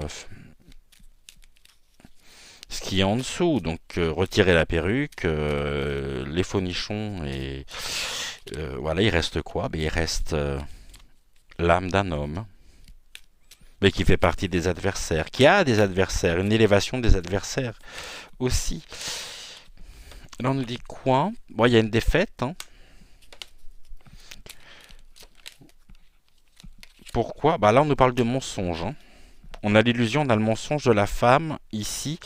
ce qui est en dessous. Donc retirer la perruque, les faux nichons, et voilà, il reste quoi? Ben, il reste l'âme d'un homme, mais qui fait partie des adversaires, qui a des adversaires, une élévation des adversaires aussi. Là, on nous dit quoi? Bon, il y a une défaite, hein. Pourquoi? Bah là, on nous parle de mensonge, hein. On a l'illusion, on a le mensonge de la femme ici.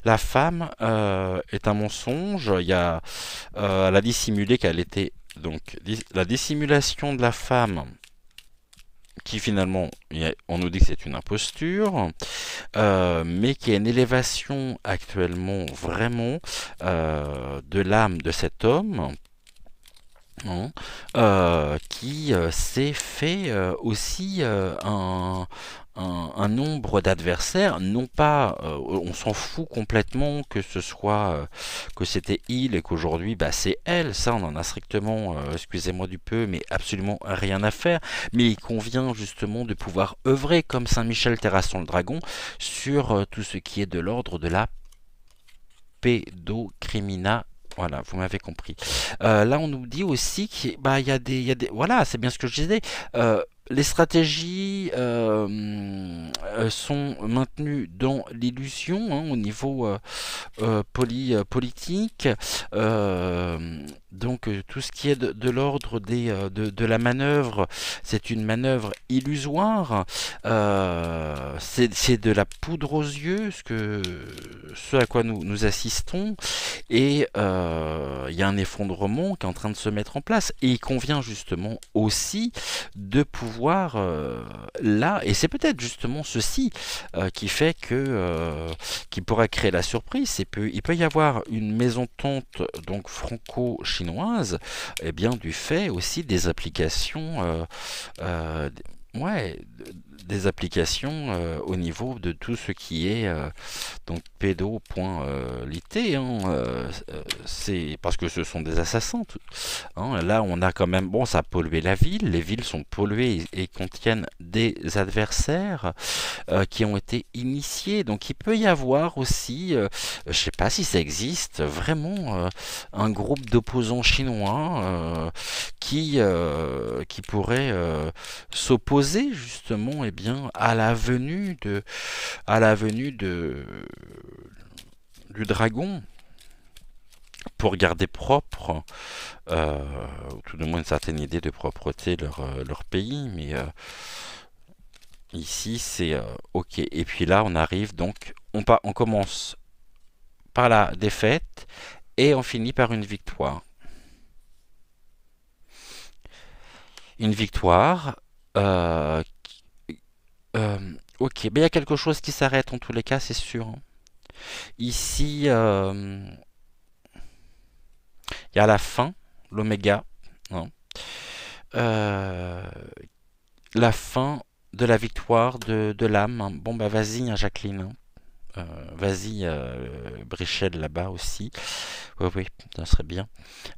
La femme est un mensonge. Elle a dissimulé qu'elle était donc la dissimulation de la femme qui finalement, on nous dit que c'est une imposture, mais qui a une élévation actuellement vraiment de l'âme de cet homme, hein, qui s'est fait aussi un nombre d'adversaires, non pas, on s'en fout complètement que ce soit que c'était il et qu'aujourd'hui bah, c'est elle, ça on en a strictement, excusez-moi du peu, mais absolument rien à faire, mais il convient justement de pouvoir œuvrer comme Saint Michel terrassant le dragon sur tout ce qui est de l'ordre de la pédocriminalité. Voilà, vous m'avez compris. Là, on nous dit aussi qu'il bah, il y a des, voilà, c'est bien ce que je disais. Euh, les stratégies sont maintenues dans l'illusion hein, au niveau politique. Donc tout ce qui est de l'ordre de la manœuvre, c'est une manœuvre illusoire. C'est de la poudre aux yeux, ce à quoi nous assistons. Et il y a un effondrement qui est en train de se mettre en place. Et il convient justement aussi de pouvoir là, et c'est peut-être justement ceci qui fait que qui pourrait créer la surprise. Il peut y avoir une maison-tente donc franco-chinoise, et bien du fait aussi des applications euh, ouais, des applications au niveau de tout ce qui est donc pédo.lit, hein, c'est parce que ce sont des assassins. Hein. Là, on a quand même, bon, ça a pollué la ville. Les villes sont polluées et contiennent des adversaires qui ont été initiés. Donc, il peut y avoir aussi, je ne sais pas si ça existe, vraiment un groupe d'opposants chinois qui pourrait s'opposer justement, eh bien, à la venue du dragon pour garder propre, ou tout du moins une certaine idée de propreté leur pays. Mais ici, c'est ok. Et puis là, on arrive donc, on commence par la défaite et on finit par une victoire. Une victoire. euh, ok, mais il y a quelque chose qui s'arrête en tous les cas, c'est sûr. Ici, il y a la fin, l'oméga, hein. Euh, la fin de la victoire de l'âme, hein. Bon, bah vas-y, hein, Jacqueline, hein. Vas-y, Brichel là-bas aussi. Oui, oui, ça serait bien.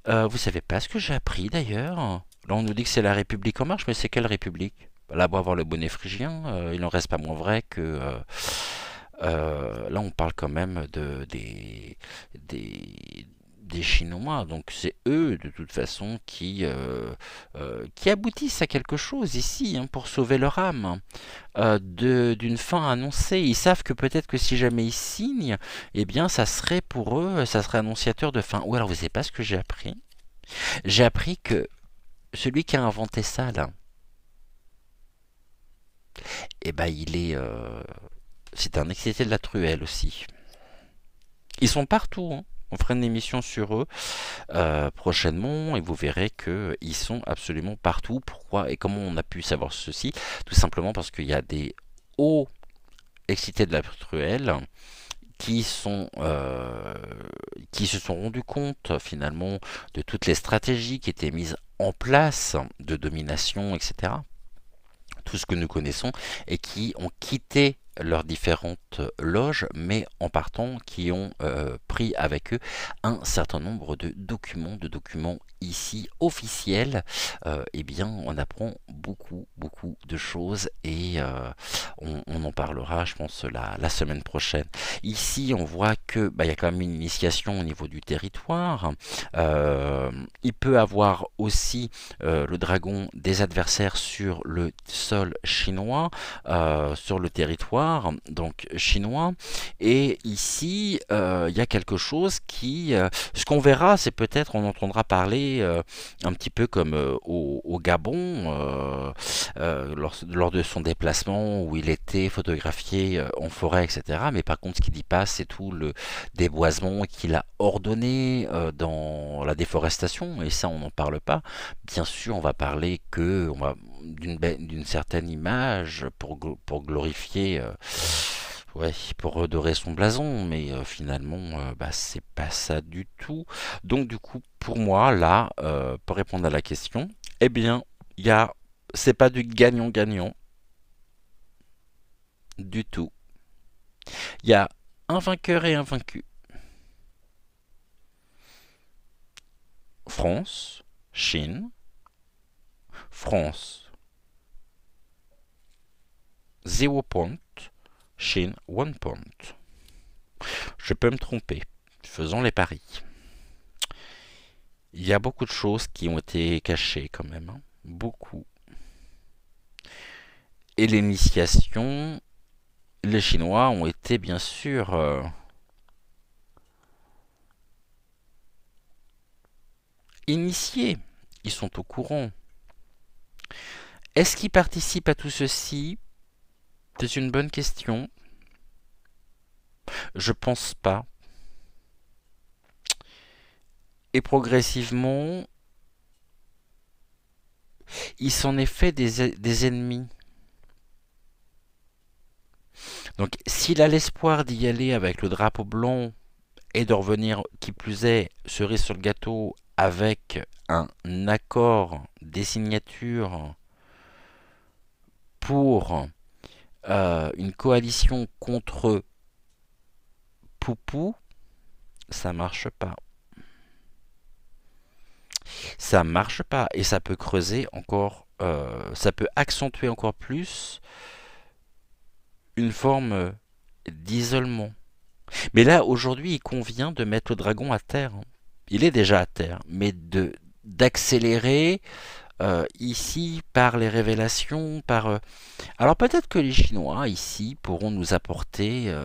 Vous savez pas ce que j'ai appris d'ailleurs? Là, on nous dit que c'est la République en marche, mais c'est quelle République? Là, on va avoir le bonnet phrygien. Il n'en reste pas moins vrai que là, on parle quand même des Chinois. Donc, c'est eux, de toute façon, qui aboutissent à quelque chose ici hein, pour sauver leur âme d'une fin annoncée. Ils savent que peut-être que si jamais ils signent, eh bien, ça serait pour eux, ça serait annonciateur de fin. Ou alors, vous savez pas ce que j'ai appris? J'ai appris que celui qui a inventé ça, là, eh ben, c'est un excité de la truelle aussi. Ils sont partout, hein. On fera une émission sur eux prochainement et vous verrez qu'ils sont absolument partout. Pourquoi et comment on a pu savoir ceci? Tout simplement parce qu'il y a des hauts excités de la truelle qui qui se sont rendus compte finalement de toutes les stratégies qui étaient mises en place de domination, etc. Tout ce que nous connaissons et qui ont quitté leurs différentes loges, mais en partant, qui ont pris avec eux un certain nombre de documents ici officiels. Eh bien, on apprend beaucoup, beaucoup de choses et on en parlera, je pense, la semaine prochaine. Ici, on voit que il y a quand même une initiation au niveau du territoire. Euh, il peut avoir aussi le dragon des adversaires sur le sol chinois, sur le territoire donc chinois. Et ici, il y a quelque chose ce qu'on verra, c'est peut-être, on entendra parler un petit peu comme au Gabon, lors de son déplacement où il était photographié en forêt, etc. Mais par contre, ce qu'il dit pas, c'est tout le déboisement qu'il a ordonné dans la déforestation, et ça, on n'en parle pas. Bien sûr, on va parler d'une certaine image pour glorifier, ouais, pour redorer son blason, mais finalement, c'est pas ça du tout. Donc, du coup, pour moi, là, pour répondre à la question, eh bien, il y a, c'est pas du gagnant-gagnant du tout. Il y a un vainqueur et un vaincu. France, Chine, France, 0 point, Chine, 1 point. Je peux me tromper. Faisons les paris. Il y a beaucoup de choses qui ont été cachées quand même, hein. Beaucoup. Et l'initiation, les Chinois ont été bien sûr initiés. Ils sont au courant. Est-ce qu'ils participent à tout ceci? C'est une bonne question. Je pense pas. Et progressivement, il s'en est fait des ennemis. Donc, s'il a l'espoir d'y aller avec le drapeau blanc et de revenir, qui plus est, cerise sur le gâteau, avec un accord des signatures pour une coalition contre Poupou, ça marche pas. Ça marche pas et ça peut creuser encore, ça peut accentuer encore plus une forme d'isolement. Mais là, aujourd'hui, il convient de mettre le dragon à terre, hein. Il est déjà à terre, mais d'accélérer ici par les révélations, alors peut-être que les Chinois ici pourront nous apporter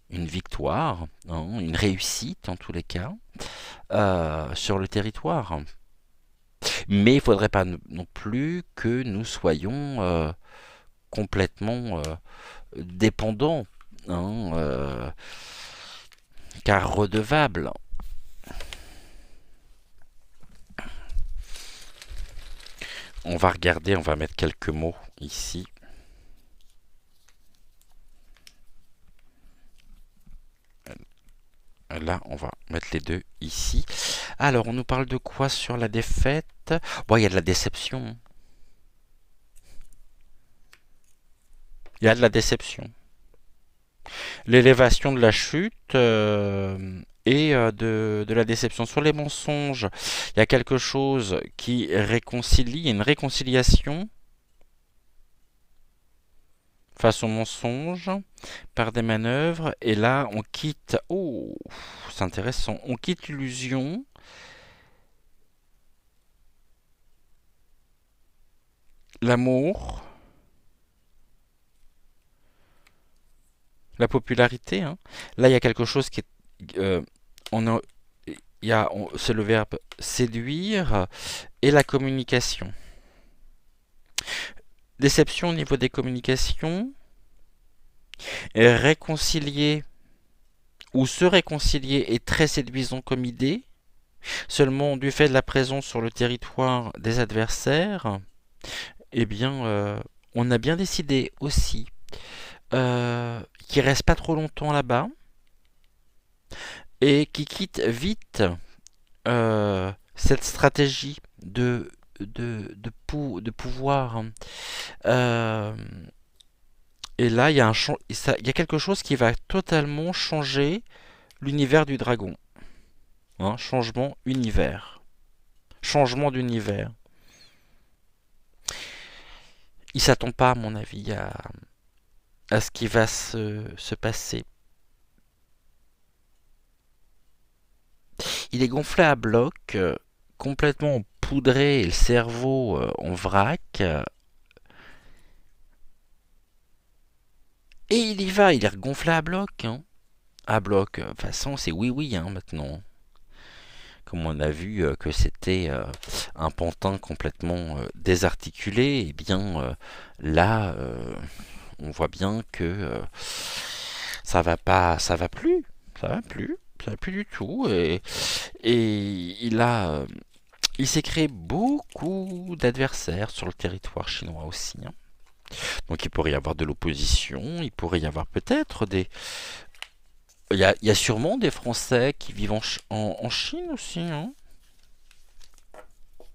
une victoire, hein, une réussite en tous les cas, sur le territoire. Mais il ne faudrait pas non plus que nous soyons complètement dépendants, hein, car redevables. On va regarder, on va mettre quelques mots ici. Là, on va mettre les deux ici. Alors, on nous parle de quoi sur la défaite? Bon, il y a de la déception. Il y a de la déception. L'élévation de la chute et de la déception. Sur les mensonges, il y a quelque chose qui réconcilie, une réconciliation face aux mensonges par des manœuvres. Et là, on quitte... Oh, c'est intéressant. On quitte l'illusion. L'amour. La popularité, hein. Là, il y a quelque chose qui est... c'est le verbe séduire et la communication. Déception au niveau des communications. Et réconcilier ou se réconcilier est très séduisant comme idée. Seulement, du fait de la présence sur le territoire des adversaires, eh bien, on a bien décidé aussi qu'ils restent pas trop longtemps là-bas et qu'ils quittent vite cette stratégie de pouvoir. Euh, et là, il y a quelque chose qui va totalement changer l'univers du dragon. Hein, changement univers. Changement d'univers. Il s'attend pas, à mon avis, à ce qui va se passer. Il est gonflé à bloc, complètement poudré et le cerveau en vrac. Et il y va, il est regonflé à bloc. Hein. À bloc, de toute façon, c'est oui oui hein, maintenant. Comme on a vu que c'était un pantin complètement désarticulé, et bien là, on voit bien que ça va pas, ça va plus du tout. Et il s'est créé beaucoup d'adversaires sur le territoire chinois aussi. Hein. Donc il pourrait y avoir de l'opposition, il pourrait y avoir peut-être des... il y a sûrement des Français qui vivent en Chine aussi, hein,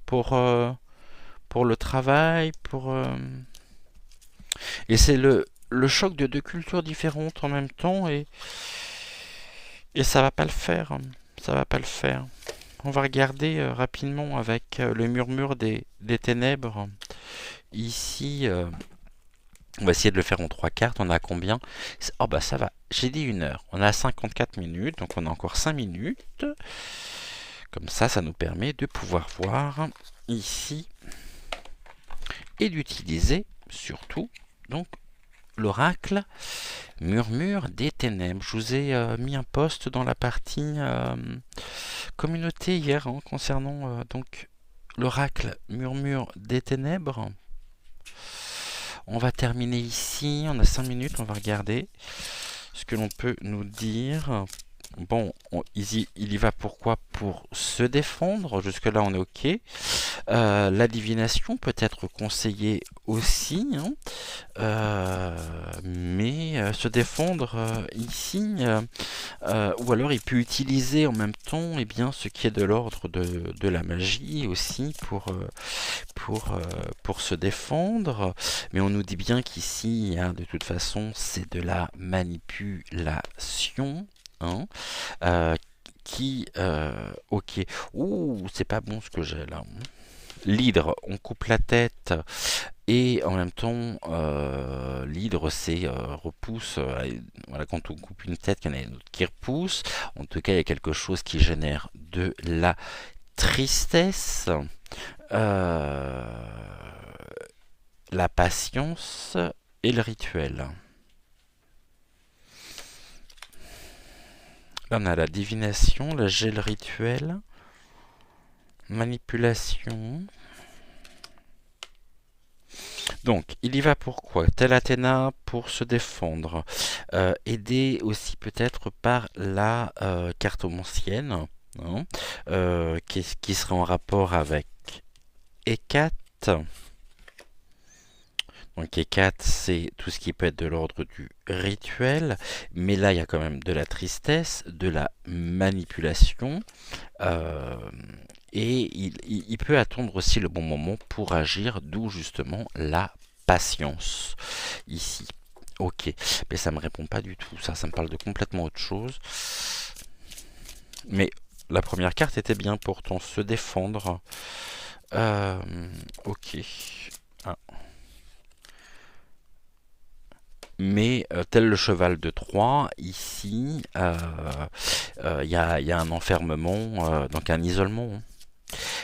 pour, euh, pour le travail, et c'est le choc de deux cultures différentes en même temps, et ça va pas le faire. Hein. Ça va pas le faire. On va regarder rapidement avec le murmure des ténèbres. Ici, on va essayer de le faire en trois cartes. On a combien? Oh bah ça va. J'ai dit 1 heure. On a 54 minutes, donc on a encore 5 minutes. Comme ça nous permet de pouvoir voir ici et d'utiliser surtout donc l'oracle murmure des ténèbres. Je vous ai mis un post dans la partie communauté hier hein, concernant donc l'oracle murmure des ténèbres. On va terminer ici, on a 5 minutes, on va regarder ce que l'on peut nous dire. Bon, il y va pourquoi? Pour se défendre, jusque-là on est ok. La divination peut être conseillée aussi, hein. Mais se défendre ici, ou alors il peut utiliser en même temps eh bien, ce qui est de l'ordre de la magie aussi pour se défendre. Mais on nous dit bien qu'ici, hein, de toute façon, c'est de la manipulation. Hein, ok. Ouh, c'est pas bon ce que j'ai là. L'hydre, on coupe la tête et en même temps, l'hydre, c'est repousse. Voilà, quand on coupe une tête, il y en a une autre qui repousse. En tout cas, il y a quelque chose qui génère de la tristesse, euh, la patience et le rituel. Là, on a la divination, le gel rituel, manipulation. Donc, il y va pourquoi? Tel Athéna pour se défendre. Aidé aussi peut-être par la cartomancienne, hein, qui serait en rapport avec Hécate. Donc Hécate, c'est tout ce qui peut être de l'ordre du rituel, mais là, il y a quand même de la tristesse, de la manipulation, euh, et il peut attendre aussi le bon moment pour agir, d'où justement la patience ici. Ok, mais ça me répond pas du tout, ça me parle de complètement autre chose. Mais la première carte était bien pourtant, se défendre. Ok. Ah. Mais tel le cheval de Troie, ici, il y a un enfermement, donc un isolement. Hein.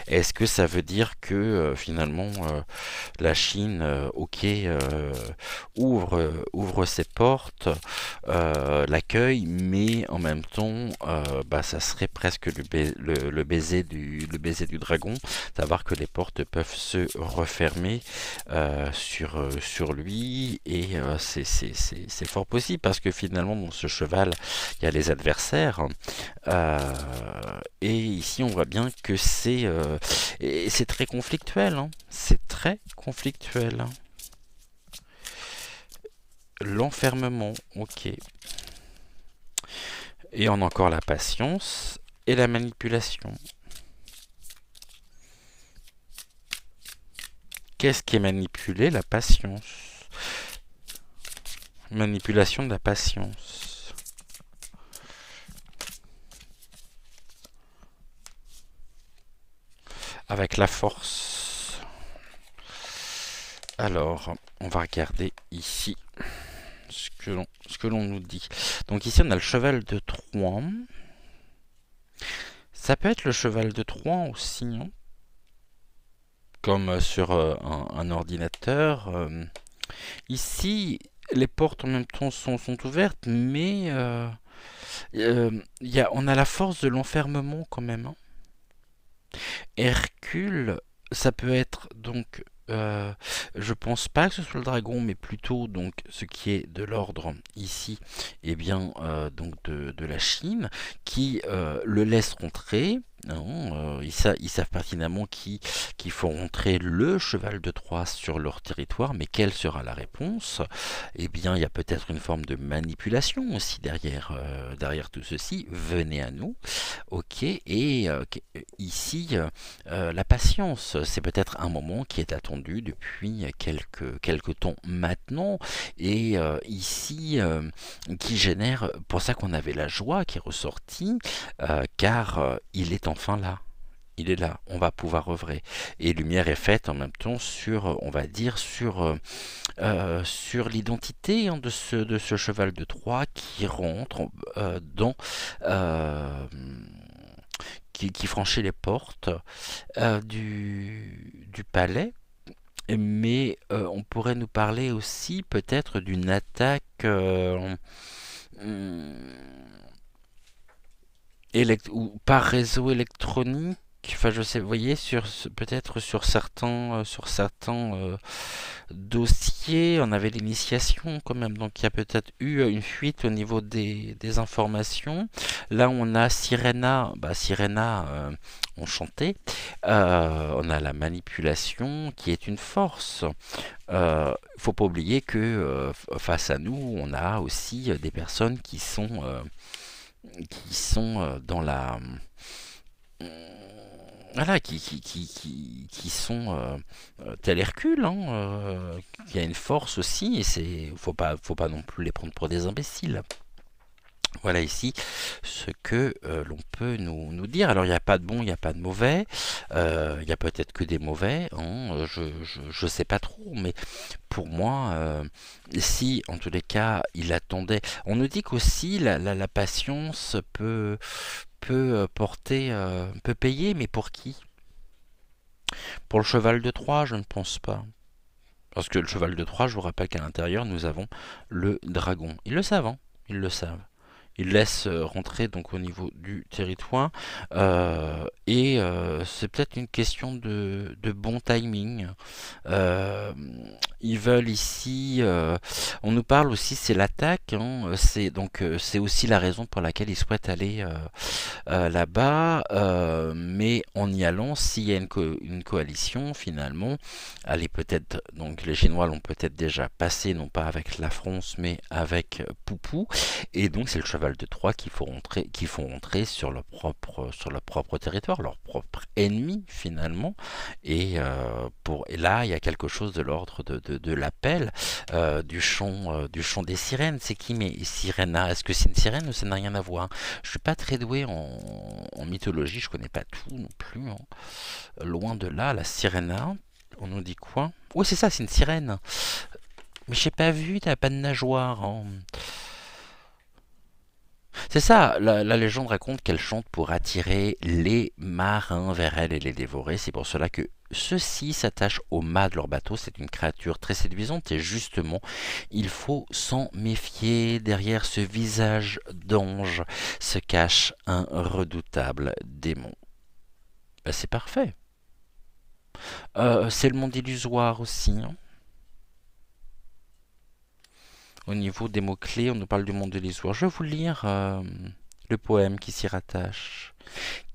Est-ce que ça veut dire que finalement la Chine, ok, ouvre ses portes, l'accueil, mais en même temps, bah, ça serait presque le baiser du dragon, savoir que les portes peuvent se refermer sur lui, et c'est fort possible parce que finalement dans ce cheval, il y a les adversaires. Euh, et ici, on voit bien que c'est très conflictuel. Hein. C'est très conflictuel. Hein. L'enfermement, ok. Et on a encore la patience et la manipulation. Qu'est-ce qui est manipulé? La patience. Manipulation de la patience. Avec la force. Alors, on va regarder ici ce que l'on nous dit. Donc ici, on a le cheval de Troie. Ça peut être le cheval de Troie aussi, hein, comme sur un ordinateur. Ici, les portes en même temps sont ouvertes, mais on a la force de l'enfermement quand même, hein. Hercule, ça peut être donc, je pense pas que ce soit le dragon, mais plutôt donc ce qui est de l'ordre ici, et bien donc de la Chine, qui le laisse rentrer. Non, ils savent pertinemment qui font rentrer le cheval de Troie sur leur territoire, mais quelle sera la réponse? Eh bien, il y a peut-être une forme de manipulation aussi derrière tout ceci. Venez à nous, ok, et ici, la patience, c'est peut-être un moment qui est attendu depuis quelques temps maintenant, et ici, qui génère, pour ça qu'on avait la joie qui est ressortie, car il est enfin là. Il est là, on va pouvoir œuvrer. Et lumière est faite en même temps sur, on va dire, sur l'identité, hein, de ce cheval de Troie qui rentre euh, qui franchit les portes du palais. Mais on pourrait nous parler aussi peut-être d'une attaque hum, ou par réseau électronique. Enfin, je sais, vous voyez, peut-être sur certains dossiers, on avait l'initiation quand même, donc il y a peut-être eu une fuite au niveau des informations. Là, on a Sirena, Sirena, enchanté. On a la manipulation qui est une force. Faut pas oublier que face à nous, on a aussi des personnes qui sont dans la voilà, qui sont tel Hercule, hein, qui a une force aussi, et faut pas non plus les prendre pour des imbéciles. Voilà ici ce que l'on peut nous dire. Alors il n'y a pas de bon, il n'y a pas de mauvais, il y a peut-être que des mauvais, hein, je sais pas trop, mais pour moi, si en tous les cas il attendait, on nous dit qu'aussi la patience peut payer, mais pour qui? Pour le cheval de Troie, je ne pense pas. Parce que le cheval de Troie, je vous rappelle qu'à l'intérieur, nous avons le dragon. Ils le savent, hein, ils le savent. Ils laissent rentrer donc au niveau du territoire. Et c'est peut-être une question de bon timing. Euh, Ils veulent ici. On nous parle aussi, c'est l'attaque, hein, c'est aussi la raison pour laquelle ils souhaitent aller là-bas. Mais en y allant, s'il y a une coalition, finalement, allez peut-être. Donc les Chinois l'ont peut-être déjà passé, non pas avec la France, mais avec Poupou. Et donc c'est le cheval de Troie qui font rentrer sur leur propre territoire, leur propre ennemi finalement. Et là, il y a quelque chose de l'ordre de l'appel, du chant des sirènes. C'est qui, mais Sirena? Est-ce que c'est une sirène ou ça n'a rien à voir? Je suis pas très doué en mythologie, je connais pas tout non plus, hein. Loin de là, la sirena. On nous dit quoi? Oui, c'est ça, c'est une sirène. Mais j'ai pas vu, t'as pas de nageoire, hein. C'est ça, la légende raconte qu'elle chante pour attirer les marins vers elle et les dévorer. C'est pour cela que ceux-ci s'attachent au mât de leur bateau. C'est une créature très séduisante et justement, il faut s'en méfier. Derrière ce visage d'ange se cache un redoutable démon. C'est parfait. C'est le monde illusoire aussi, hein. Au niveau des mots-clés, on nous parle du monde illusoire. Je vais vous lire le poème qui s'y rattache.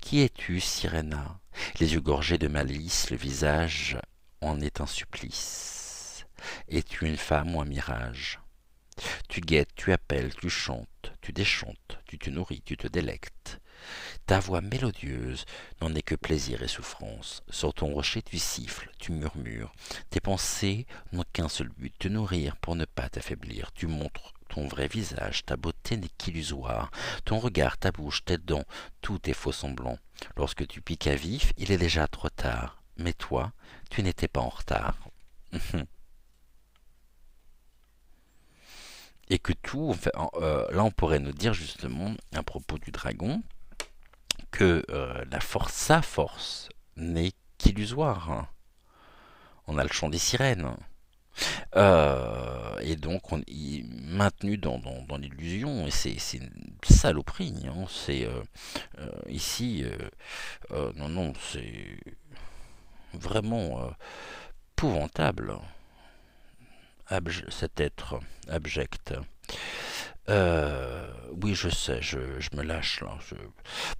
Qui es-tu, Sirena? Les yeux gorgés de malice, le visage en est un supplice. Es-tu une femme ou un mirage? Tu guettes, tu appelles, tu chantes, tu déchantes, tu te nourris, tu te délectes. Ta voix mélodieuse n'en est que plaisir et souffrance. Sur ton rocher tu siffles, tu murmures. Tes pensées n'ont qu'un seul but, te nourrir pour ne pas t'affaiblir. Tu montres ton vrai visage, ta beauté n'est qu'illusoire. Ton regard, ta bouche, tes dents, tout est faux semblant. Lorsque tu piques à vif, il est déjà trop tard. Mais toi, tu n'étais pas en retard. et que tout, enfin, là on pourrait nous dire justement à propos du dragon que la force, sa force, n'est qu'illusoire, hein. On a le chant des sirènes. Et donc, on est maintenu dans l'illusion, et c'est une saloperie, hein. C'est ici, non, non, c'est vraiment épouvantable, cet être abject. Oui, je sais, je me lâche là.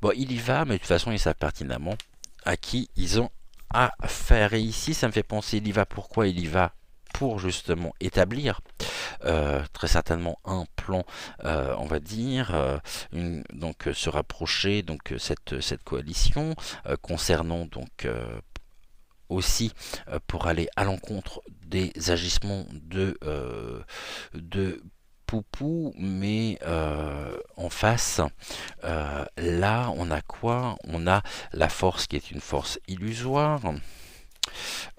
Bon, il y va, mais de toute façon, ils savent pertinemment à qui ils ont affaire. Et ici, ça me fait penser, il y va pourquoi il y va pour justement établir très certainement un plan, on va dire, donc se rapprocher donc cette coalition concernant donc aussi pour aller à l'encontre des agissements de Poupou, mais en face, là, on a quoi? On a la force qui est une force illusoire,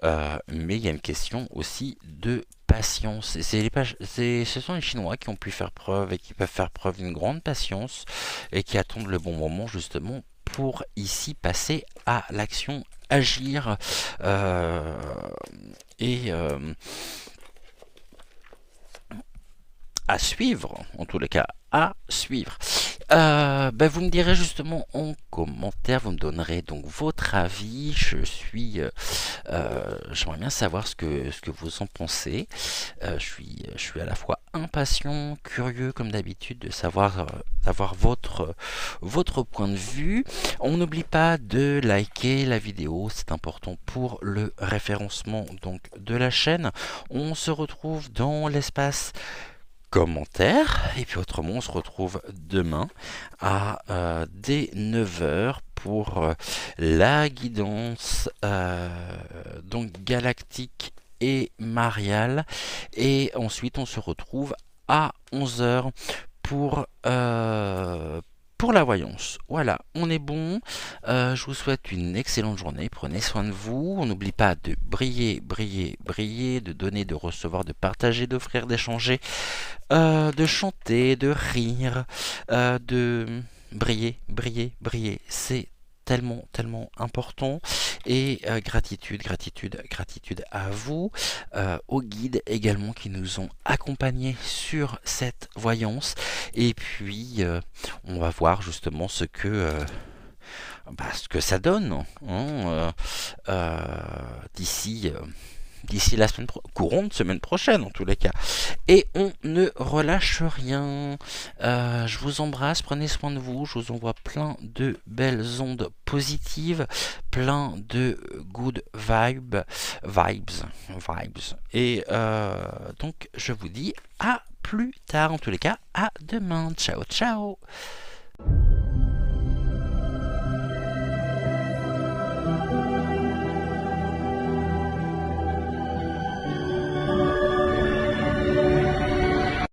mais il y a une question aussi de patience. Et ce sont les Chinois qui ont pu faire preuve et qui peuvent faire preuve d'une grande patience et qui attendent le bon moment justement pour ici passer à l'action, agir euh, et à suivre, en tous les cas, à suivre. Ben vous me direz justement en commentaire, vous me donnerez donc votre avis. J'aimerais bien savoir ce que vous en pensez. Je suis à la fois impatient, curieux comme d'habitude de savoir, d'avoir votre point de vue. On n'oublie pas de liker la vidéo, c'est important pour le référencement donc de la chaîne. On se retrouve dans l'espace commentaires. Et puis autrement, on se retrouve demain à dès 9 heures pour la guidance donc galactique et mariale. Et ensuite, on se retrouve à 11 heures pour la voyance. Voilà, on est bon. Je vous souhaite une excellente journée. Prenez soin de vous. On n'oublie pas de briller, briller, briller, de donner, de recevoir, de partager, d'offrir, d'échanger, de chanter, de rire, de briller, briller, briller. C'est tellement, tellement important. Et gratitude, gratitude, gratitude à vous, aux guides également qui nous ont accompagnés sur cette voyance. Et puis, on va voir justement ce que ça donne, hein, d'ici la courante semaine prochaine en tous les cas. Et on ne relâche rien. Je vous embrasse, prenez soin de vous. Je vous envoie plein de belles ondes positives, plein de good vibes. Et donc je vous dis à plus tard en tous les cas. À demain. Ciao, ciao.